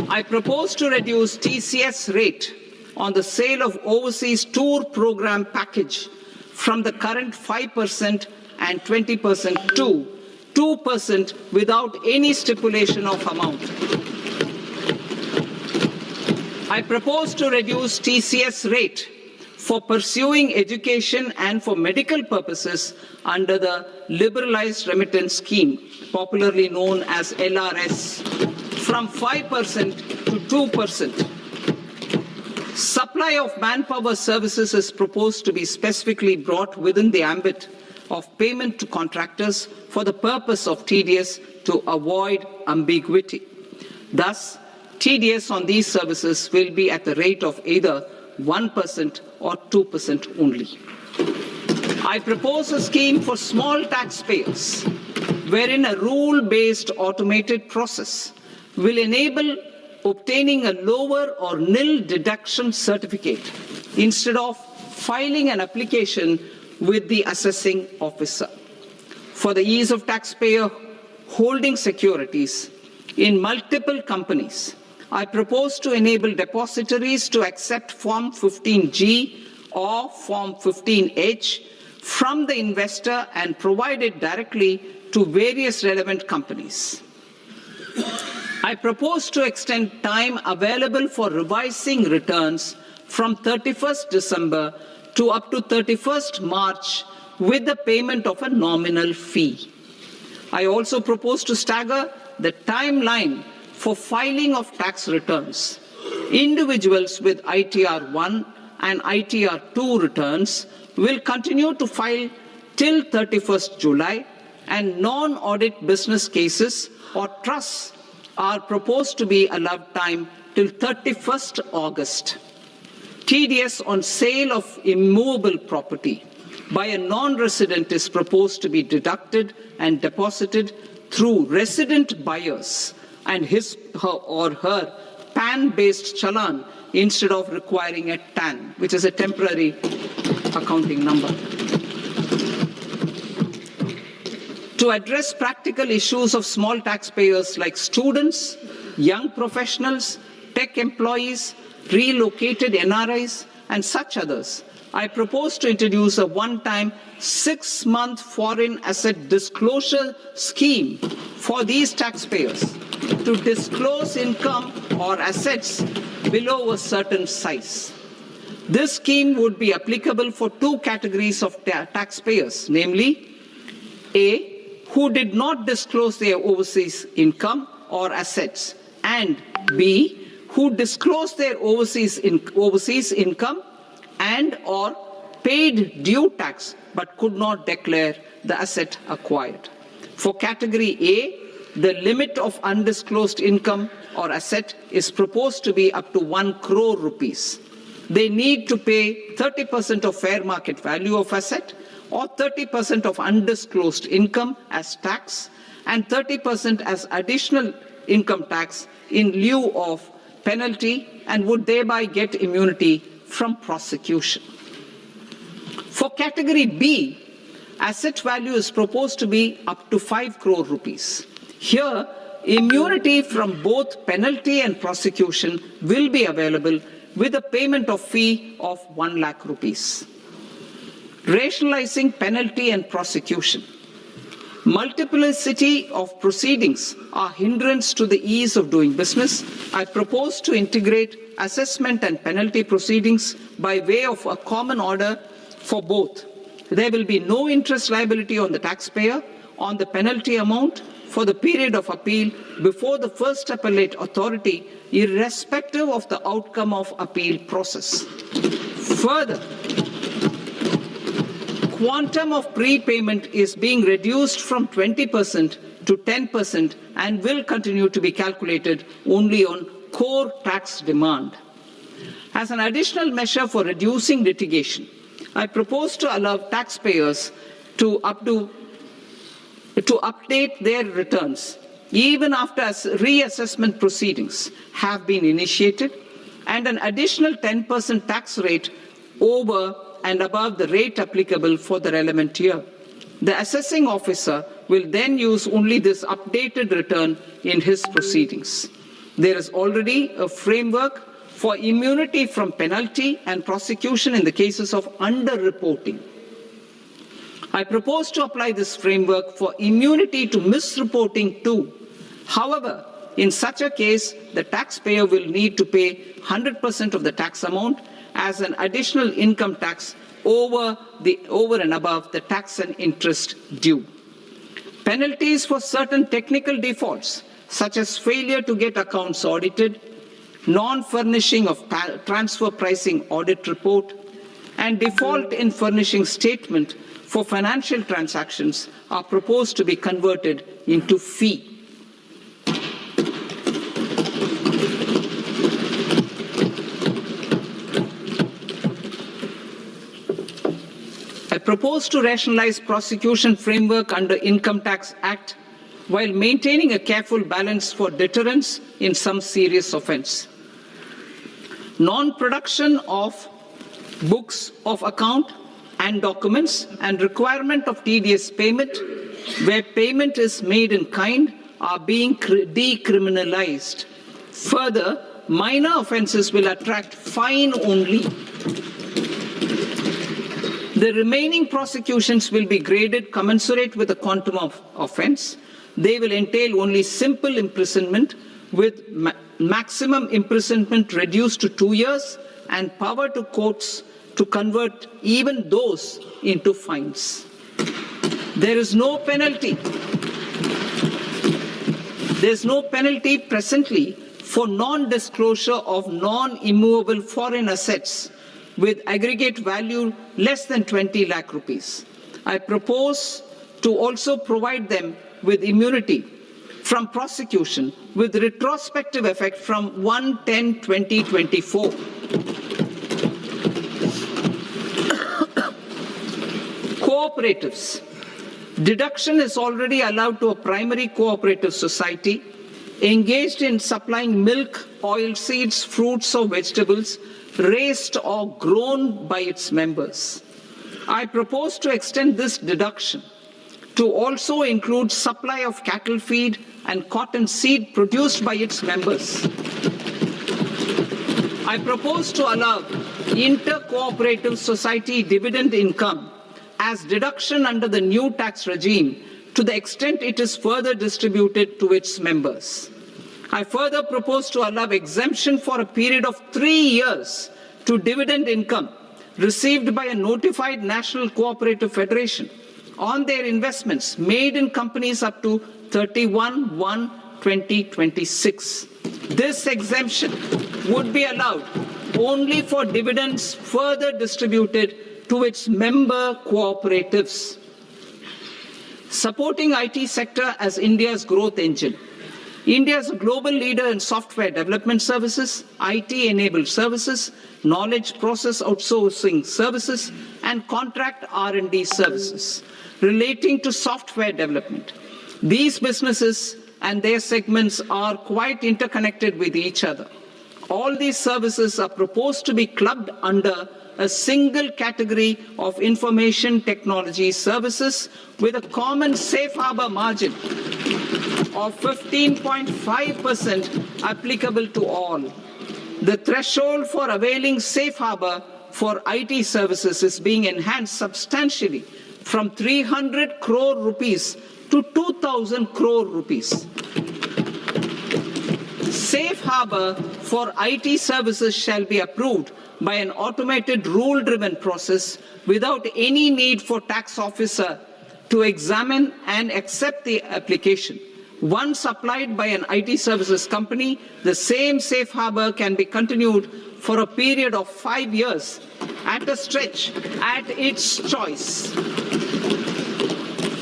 I propose to reduce TCS rate on the sale of overseas tour program package from the current 5% and 20% to 2% without any stipulation of amount. I propose to reduce TCS rate for pursuing education and for medical purposes under the Liberalized Remittance Scheme, popularly known as LRS, from 5% to 2%. Supply of manpower services is proposed to be specifically brought within the ambit of payment to contractors for the purpose of TDS to avoid ambiguity. Thus, TDS on these services will be at the rate of either 1% or 2% only. I propose a scheme for small taxpayers wherein a rule-based automated process will enable obtaining a lower or nil deduction certificate instead of filing an application with the assessing officer. For the ease of taxpayer holding securities in multiple companies, I propose to enable depositories to accept Form 15G or Form 15H from the investor and provide it directly to various relevant companies. I propose to extend time available for revising returns from 31st December to up to 31st March with the payment of a nominal fee. I also propose to stagger the timeline for filing of tax returns. Individuals with ITR 1 and ITR 2 returns will continue to file till 31st July, and non-audit business cases or trusts are proposed to be allowed time till 31st August. TDS on sale of immovable property by a non-resident is proposed to be deducted and deposited through resident buyers and his or her PAN-based challan instead of requiring a TAN, which is a temporary accounting number. To address practical issues of small taxpayers like students, young professionals, tech employees, relocated NRIs, and such others, I propose to introduce a one-time 6-month foreign asset disclosure scheme for these taxpayers to disclose income or assets below a certain size. This scheme would be applicable for two categories of taxpayers, namely, A, who did not disclose their overseas income or assets, and B, who disclosed their overseas income and or paid due tax but could not declare the asset acquired. For category A, the limit of undisclosed income or asset is proposed to be up to 1 crore rupees. They need to pay 30% of fair market value of asset or 30% of undisclosed income as tax and 30% as additional income tax in lieu of penalty, and would thereby get immunity from prosecution. For category B, asset value is proposed to be up to 5 crore rupees. Here, immunity from both penalty and prosecution will be available with a payment of fee of 1 lakh rupees. Rationalizing penalty and prosecution. Multiplicity of proceedings are hindrance to the ease of doing business. I propose to integrate assessment and penalty proceedings by way of a common order for both. There will be no interest liability on the taxpayer on the penalty amount for the period of appeal before the first appellate authority, irrespective of the outcome of appeal process. Further, quantum of prepayment is being reduced from 20% to 10% and will continue to be calculated only on core tax demand. As an additional measure for reducing litigation, I propose to allow taxpayers to update their returns even after reassessment proceedings have been initiated, and an additional 10% tax rate over and above the rate applicable for the relevant year. The assessing officer will then use only this updated return in his proceedings. There is already a framework for immunity from penalty and prosecution in the cases of underreporting. I propose to apply this framework for immunity to misreporting too. However, in such a case, the taxpayer will need to pay 100% of the tax amount as an additional income tax over and above the tax and interest due. Penalties for certain technical defaults, such as failure to get accounts audited, non-furnishing of transfer pricing audit report, and default in furnishing statement for financial transactions are proposed to be converted into fee. I propose to rationalize prosecution framework under Income Tax Act while maintaining a careful balance for deterrence in some serious offence. Non-production of books of account and documents and requirement of TDS payment where payment is made in kind are being decriminalized. Further, minor offences will attract fine only. The remaining prosecutions will be graded commensurate with the quantum of offence. They will entail only simple imprisonment with maximum imprisonment reduced to 2 years and power to courts to convert even those into fines. There is no penalty. There is no penalty presently for non-disclosure of non-immovable foreign assets with aggregate value less than 20 lakh rupees. I propose to also provide them with immunity from prosecution with retrospective effect from 1/10/2024. Cooperatives. Deduction is already allowed to a primary cooperative society engaged in supplying milk, oilseeds, fruits or vegetables raised or grown by its members. I propose to extend this deduction to also include supply of cattle feed and cotton seed produced by its members. I propose to allow inter-cooperative society dividend income as deduction under the new tax regime to the extent it is further distributed to its members. I further propose to allow exemption for a period of 3 years to dividend income received by a notified national cooperative federation on their investments made in companies up to 31/1/2026. This exemption would be allowed only for dividends further distributed to its member cooperatives. Supporting IT sector as India's growth engine. India is a global leader in software development services, IT-enabled services, knowledge process outsourcing services, and contract R&D services relating to software development. These businesses and their segments are quite interconnected with each other. All these services are proposed to be clubbed under a single category of information technology services with a common safe harbor margin of 15.5% applicable to all. The threshold for availing safe harbor for IT services is being enhanced substantially from 300 crore rupees to 2,000 crore rupees. Safe harbor for IT services shall be approved by an automated rule-driven process without any need for tax officer to examine and accept the application. Once applied by an IT services company, the same safe harbor can be continued for a period of 5 years at a stretch at its choice.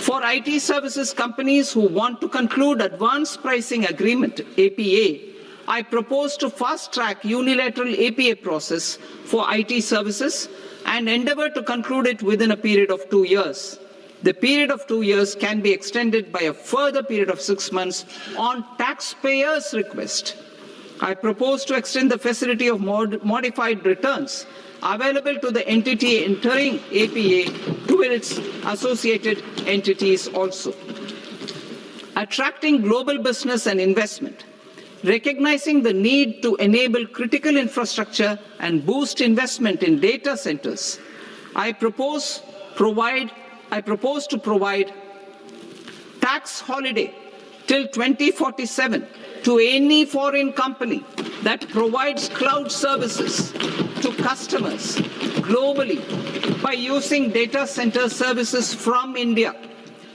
For IT services companies who want to conclude advanced pricing agreement, APA, I propose to fast-track unilateral APA process for IT services and endeavor to conclude it within a period of 2 years. The period of 2 years can be extended by a further period of 6 months on taxpayers' request. I propose to extend the facility of modified returns available to the entity entering APA to its associated entities also. Attracting global business and investment. Recognizing the need to enable critical infrastructure and boost investment in data centers, I propose to provide tax holiday till 2047 to any foreign company that provides cloud services to customers globally by using data center services from India.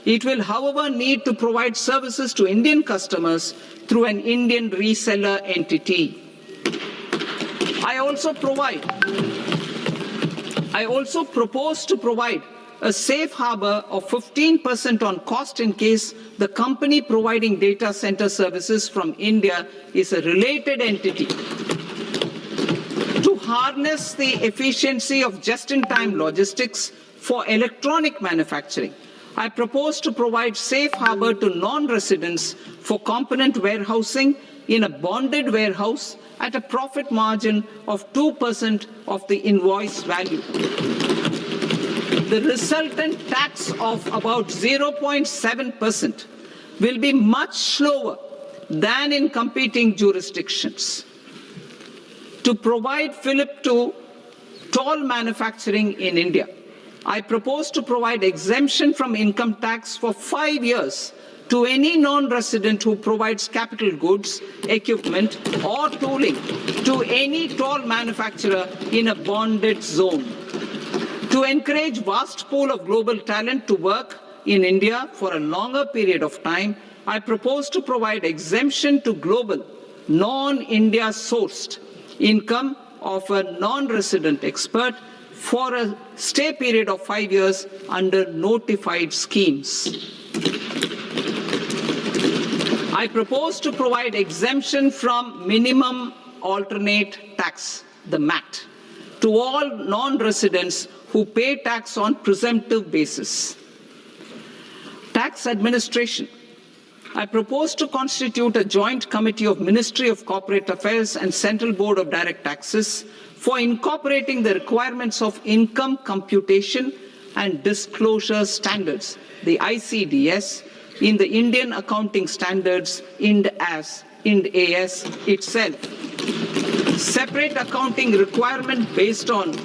It will, however, need to provide services to Indian customers through an Indian reseller entity. I also propose to provide a safe harbor of 15% on cost in case the company providing data center services from India is a related entity. To harness the efficiency of just-in-time logistics for electronic manufacturing, I propose to provide safe harbor to non-residents for component warehousing in a bonded warehouse at a profit margin of 2% of the invoice value. The resultant tax of about 0.7% will be much lower than in competing jurisdictions. To provide fillip to toll manufacturing in India, I propose to provide exemption from income tax for 5 years to any non-resident who provides capital goods, equipment, or tooling to any toll manufacturer in a bonded zone. To encourage vast pool of global talent to work in India for a longer period of time, I propose to provide exemption to global, non-India sourced income of a non-resident expert for a stay period of 5 years under notified schemes. I propose to provide exemption from minimum alternate tax, the MAT, to all non-residents who pay tax on presumptive basis. Tax administration. I propose to constitute a joint committee of Ministry of Corporate Affairs and Central Board of Direct Taxes for incorporating the requirements of income computation and disclosure standards, the ICDS, in the Indian Accounting Standards, IND AS itself. Separate accounting requirement based on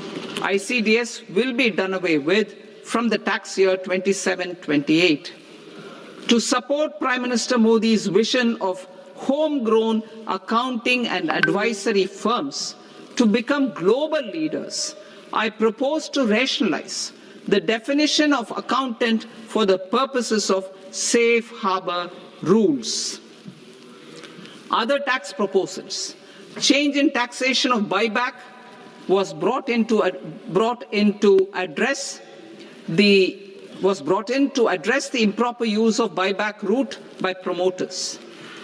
ICDS will be done away with from the tax year 27-28. To support Prime Minister Modi's vision of homegrown accounting and advisory firms to become global leaders, I propose to rationalize the definition of accountant for the purposes of safe harbor rules. Other tax proposals. Change in taxation of buyback was brought in to address the improper use of buyback route by promoters.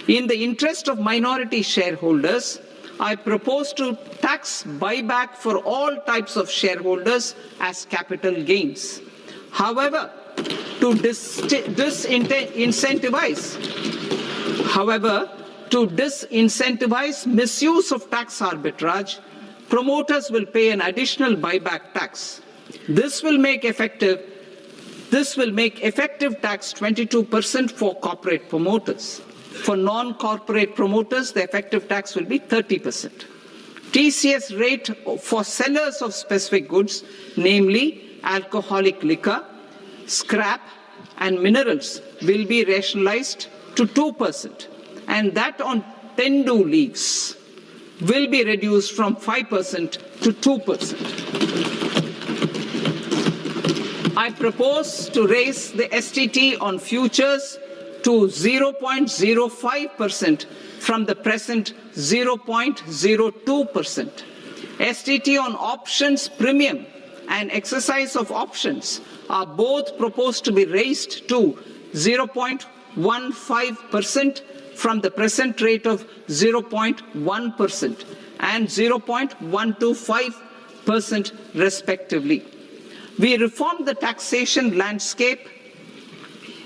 In the interest of minority shareholders, I propose to tax buyback for all types of shareholders as capital gains. However, to disincentivize misuse of tax arbitrage, promoters will pay an additional buyback tax. This will make effective tax 22% for corporate promoters. For non-corporate promoters, the effective tax will be 30%. TCS rate for sellers of specific goods, namely alcoholic liquor, scrap, and minerals, will be rationalized to 2%, and that on tendu leaves will be reduced from 5% to 2%. I propose to raise the STT on futures to 0.05% from the present 0.02%. STT on options premium and exercise of options are both proposed to be raised to 0.15% from the present rate of 0.1% and 0.125% respectively. We reformed the taxation landscape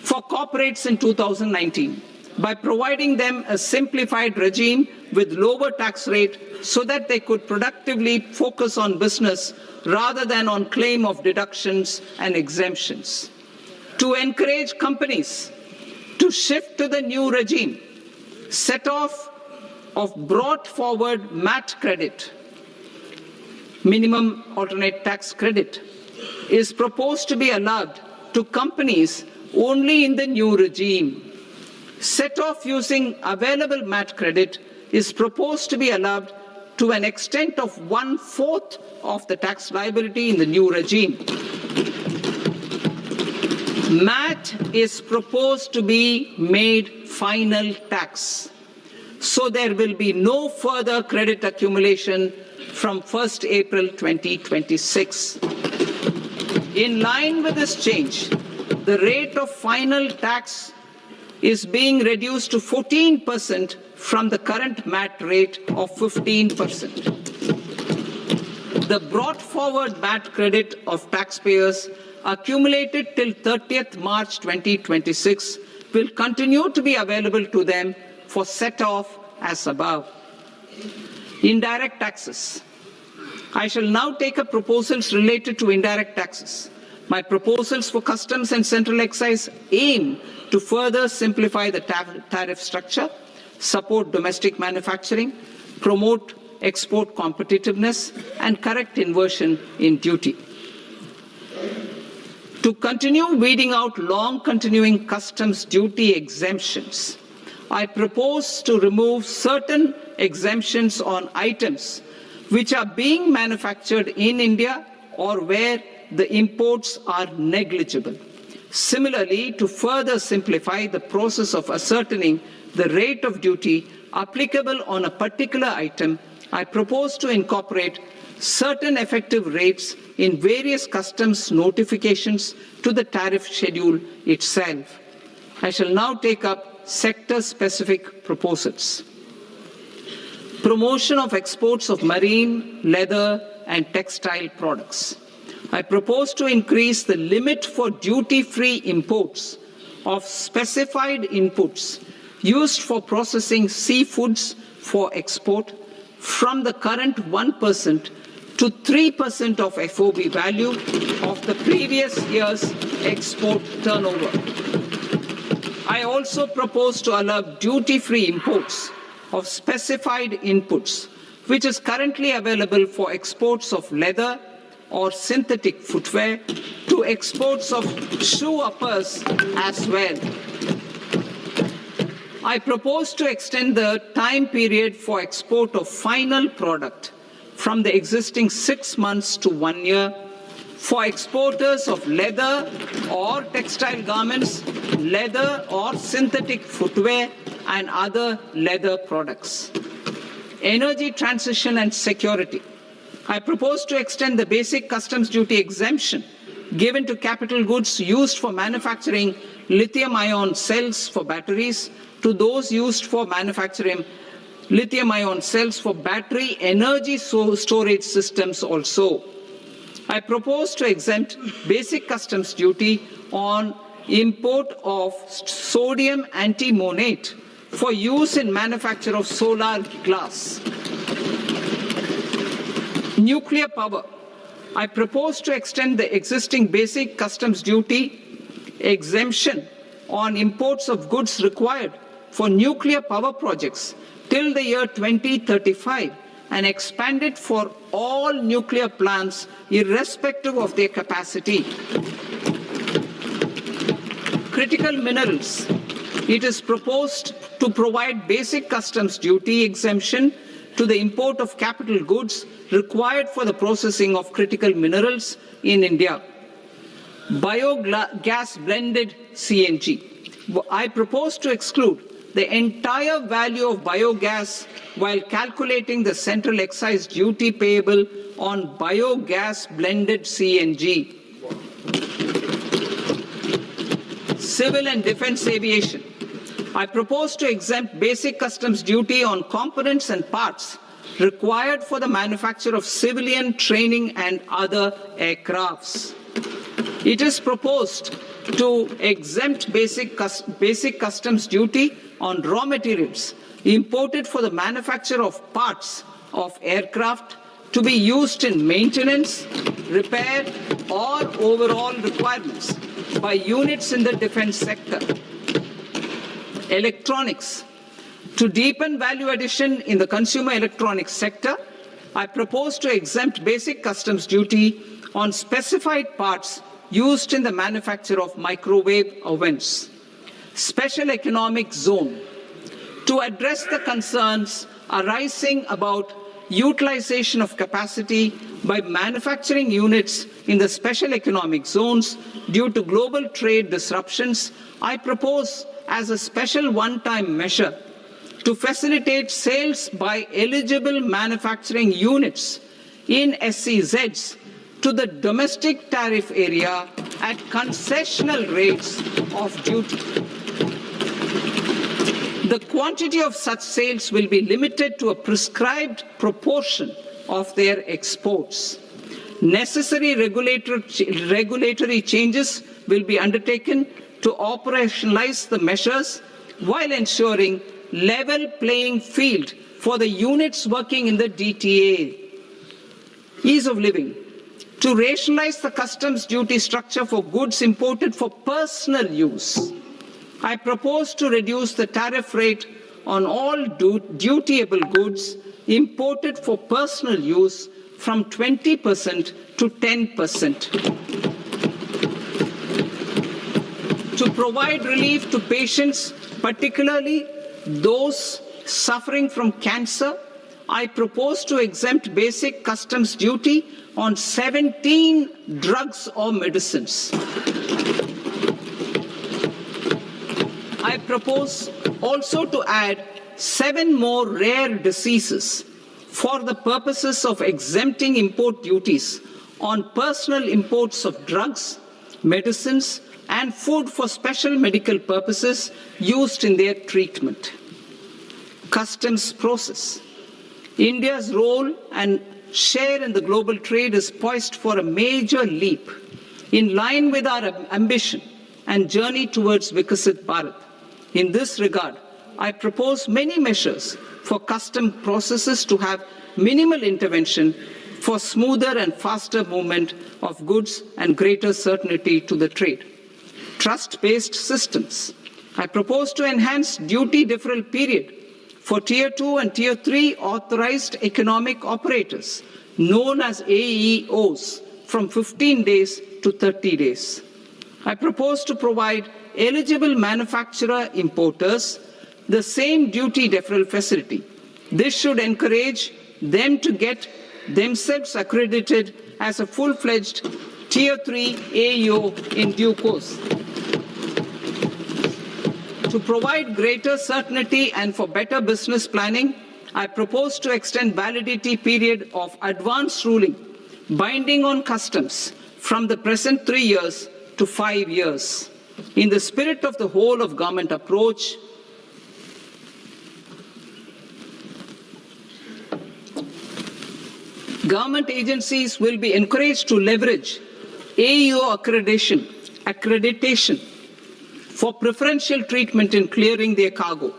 for corporates in 2019 by providing them a simplified regime with lower tax rate so that they could productively focus on business rather than on claim of deductions and exemptions. To encourage companies to shift to the new regime, set-off of brought forward MAT credit, minimum alternate tax credit, is proposed to be allowed to companies only in the new regime. Set-off using available MAT credit is proposed to be allowed to an extent of 1/4 of the tax liability in the new regime. MAT is proposed to be made final tax, so there will be no further credit accumulation from 1st April 2026. In line with this change, the rate of final tax is being reduced to 14% from the current MAT rate of 15%. The brought forward MAT credit of taxpayers accumulated till 30th March 2026 will continue to be available to them for set-off as above. Indirect taxes. I shall now take up proposals related to indirect taxes. My proposals for customs and central excise aim to further simplify the tariff structure, support domestic manufacturing, promote export competitiveness, and correct inversion in duty. To continue weeding out long continuing customs duty exemptions, I propose to remove certain exemptions on items which are being manufactured in India or where the imports are negligible. Similarly, to further simplify the process of ascertaining the rate of duty applicable on a particular item, I propose to incorporate certain effective rates in various customs notifications to the tariff schedule itself. I shall now take up sector-specific proposals. Promotion of exports of marine, leather, and textile products. I propose to increase the limit for duty-free imports of specified inputs used for processing seafoods for export from the current 1% to 3% of FOB value of the previous year's export turnover. I also propose to allow duty-free imports of specified inputs, which is currently available for exports of leather or synthetic footwear, to exports of shoe uppers as well. I propose to extend the time period for export of final product from the existing 6 months to 1 year for exporters of leather or textile garments, leather or synthetic footwear, and other leather products. Energy transition and security. I propose to extend the basic customs duty exemption given to capital goods used for manufacturing lithium-ion cells for batteries to those used for manufacturing lithium-ion cells for battery energy storage systems also. I propose to exempt basic customs duty on import of sodium antimonate for use in manufacture of solar glass. Nuclear power. I propose to extend the existing basic customs duty exemption on imports of goods required for nuclear power projects till the year 2035 and expand it for all nuclear plants irrespective of their capacity. Critical minerals. It is proposed to provide basic customs duty exemption to the import of capital goods required for the processing of critical minerals in India. Biogas blended CNG. I propose to exclude the entire value of biogas while calculating the central excise duty payable on biogas blended CNG. Civil and defense aviation. I propose to exempt basic customs duty on components and parts required for the manufacture of civilian training and other aircrafts. It is proposed to exempt basic customs duty on raw materials imported for the manufacture of parts of aircraft to be used in maintenance, repair, or overall requirements by units in the defense sector. Electronics. To deepen value addition in the consumer electronics sector, I propose to exempt basic customs duty on specified parts used in the manufacture of microwave ovens. Special economic zone. To address the concerns arising about utilization of capacity by manufacturing units in the special economic zones due to global trade disruptions, I propose as a special one-time measure to facilitate sales by eligible manufacturing units in SEZs to the domestic tariff area at concessional rates of duty. The quantity of such sales will be limited to a prescribed proportion of their exports. Necessary regulatory changes will be undertaken to operationalize the measures while ensuring level playing field for the units working in the DTA. Ease of living. To rationalize the customs duty structure for goods imported for personal use, I propose to reduce the tariff rate on all dutiable goods imported for personal use from 20% to 10%. To provide relief to patients, particularly those suffering from cancer, I propose to exempt basic customs duty on 17 drugs or medicines. I propose also to add 7 more rare diseases for the purposes of exempting import duties on personal imports of drugs, medicines, and food for special medical purposes used in their treatment. Customs process. India's role and share in the global trade is poised for a major leap in line with our ambition and journey towards Vikasit Bharat. In this regard, I propose many measures for custom processes to have minimal intervention for smoother and faster movement of goods and greater certainty to the trade. Trust-based systems. I propose to enhance duty deferral period for Tier 2 and Tier 3 authorized economic operators, known as AEOs, from 15 days to 30 days. I propose to provide eligible manufacturer importers the same duty deferral facility. This should encourage them to get themselves accredited as a full-fledged Tier 3 AEO in due course. To provide greater certainty and for better business planning, I propose to extend validity period of advance ruling binding on customs from the present 3 years to 5 years. In the spirit of the whole of government approach, government agencies will be encouraged to leverage AEO accreditation for preferential treatment in clearing their cargo.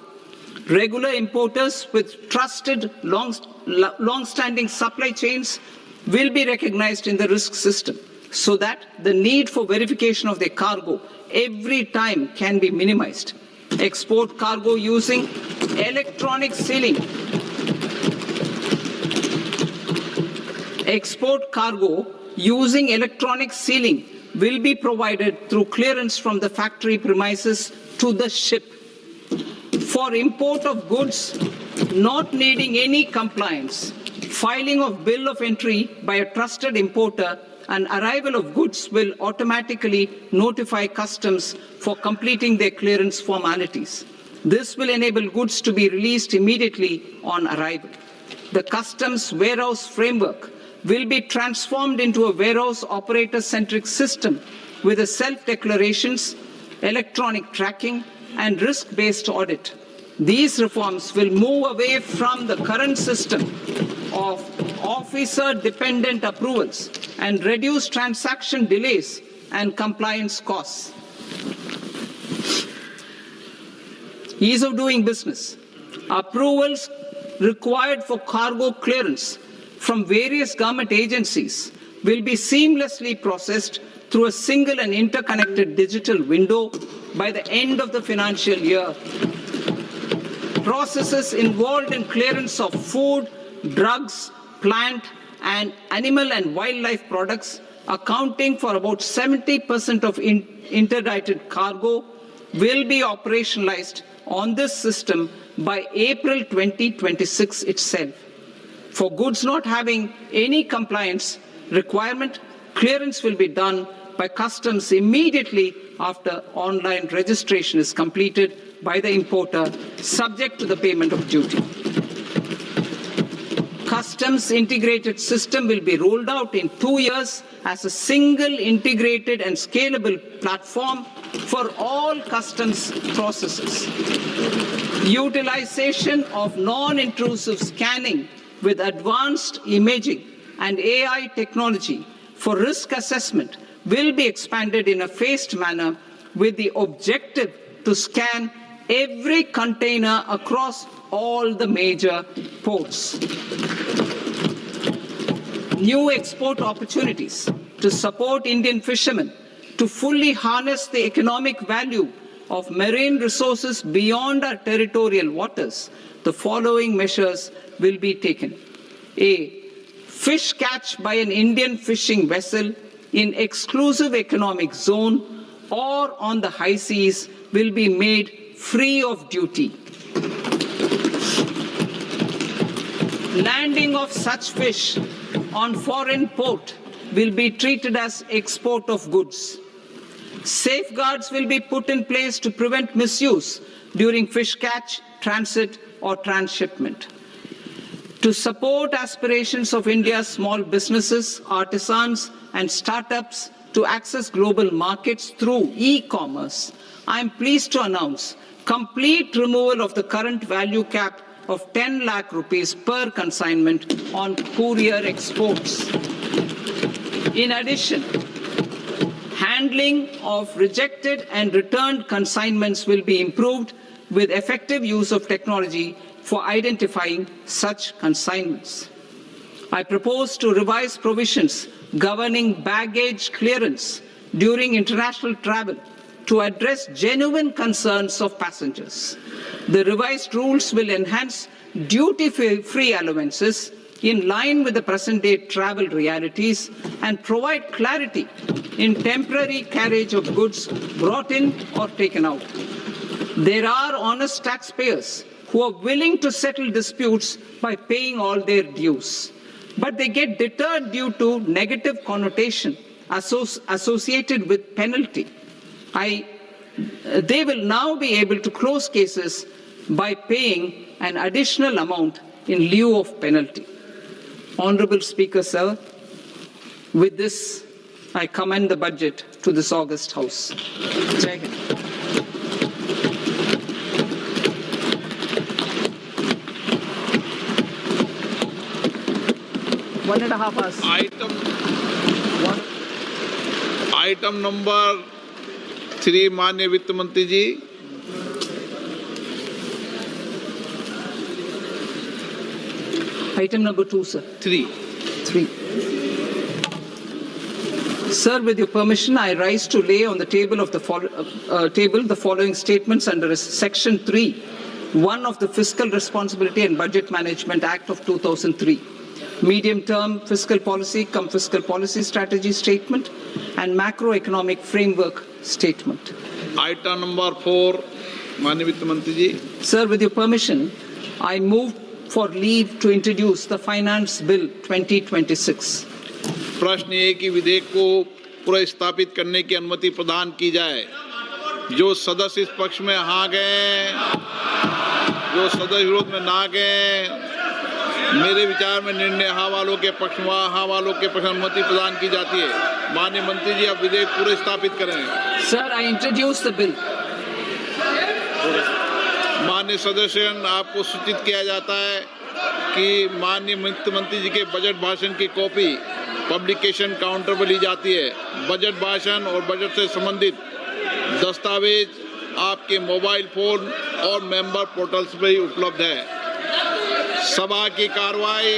Regular importers with trusted, long-standing supply chains will be recognized in the risk system so that the need for verification of their cargo every time can be minimized. Export cargo using electronic sealing. Export cargo using electronic sealing will be provided through clearance from the factory premises to the ship. For import of goods not needing any compliance, filing of bill of entry by a trusted importer and arrival of goods will automatically notify customs for completing their clearance formalities. This will enable goods to be released immediately on arrival. The customs warehouse framework will be transformed into a warehouse operator-centric system with a self-declarations, electronic tracking, and risk-based audit. These reforms will move away from the current system of officer-dependent approvals and reduce transaction delays and compliance costs. Ease of doing business. Approvals required for cargo clearance from various government agencies will be seamlessly processed through a single and interconnected digital window by the end of the financial year. Processes involved in clearance of food, drugs, plant, and animal and wildlife products, accounting for about 70% of interdicted cargo, will be operationalized on this system by April 2026 itself. For goods not having any compliance requirement, clearance will be done by customs immediately after online registration is completed by the importer, subject to the payment of duty. Customs integrated system will be rolled out in 2 years as a single integrated and scalable platform for all customs processes. Utilization of non-intrusive scanning with advanced imaging and AI technology for risk assessment will be expanded in a phased manner with the objective to scan every container across all the major ports. New export opportunities to support Indian fishermen to fully harness the economic value of marine resources beyond our territorial waters. The following measures will be taken. A. Fish catch by an Indian fishing vessel in exclusive economic zone or on the high seas will be made free of duty. Landing of such fish on foreign port will be treated as export of goods. Safeguards will be put in place to prevent misuse during fish catch, transit, or transshipment. To support aspirations of India's small businesses, artisans, and startups to access global markets through e-commerce, I am pleased to announce complete removal of the current value cap of 10 lakh rupees per consignment on courier exports. In addition, handling of rejected and returned consignments will be improved with effective use of technology for identifying such consignments. I propose to revise provisions governing baggage clearance during international travel to address genuine concerns of passengers. The revised rules will enhance duty-free allowances in line with the present-day travel realities and provide clarity in temporary carriage of goods brought in or taken out. There are honest taxpayers who are willing to settle disputes by paying all their dues, but they get deterred due to negative connotation associated with penalty. They will now be able to close cases by paying an additional amount in lieu of penalty. Honorable Speaker, sir, with this, I commend the budget to this august House. Jai Hind. One and a half hours. Item number 3 माननीय वित्त मंत्री जी। Item number 2, sir. 3. Sir, with your permission, I rise to lay on the table of the following statements under Section 3(1) of the Fiscal Responsibility and Budget Management Act of 2003. Medium-term fiscal policy cum fiscal policy strategy statement and macroeconomic framework statement. Item number 4 माननीय वित्त मंत्री जी। Sir, with your permission, I move for leave to introduce the Finance Bill 2026. प्रश्न ये कि विधेयक को पुनर्स्थापित करने की अनुमति प्रदान की जाए। जो सदस्य इस पक्ष में हाँ गए, जो सदस्य विरोध में ना गए, मेरे विचार में निर्णय हाँ वालों के पक्ष में हाँ वालों के पक्ष में अनुमति प्रदान की जाती है। माननीय मंत्री जी, आप विधेयक पुनर्स्थापित करें। Sir, I introduce the bill. माननीय सदस्यगण, आपको सूचित किया जाता है कि माननीय मुख्यमंत्री जी के बजट भाषण की कॉपी पब्लिकेशन काउंटर पर ली जाती है। बजट भाषण और बजट से संबंधित दस्तावेज आपके मोबाइल फोन और मेंबर पोर्टल्स पर ही उपलब्ध है। सभा की कार्रवाई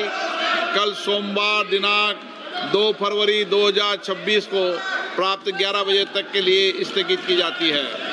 कल सोमवार दिनांक 2 फरवरी 2026 को प्राप्त 11 बजे तक के लिए स्थगित की जाती है।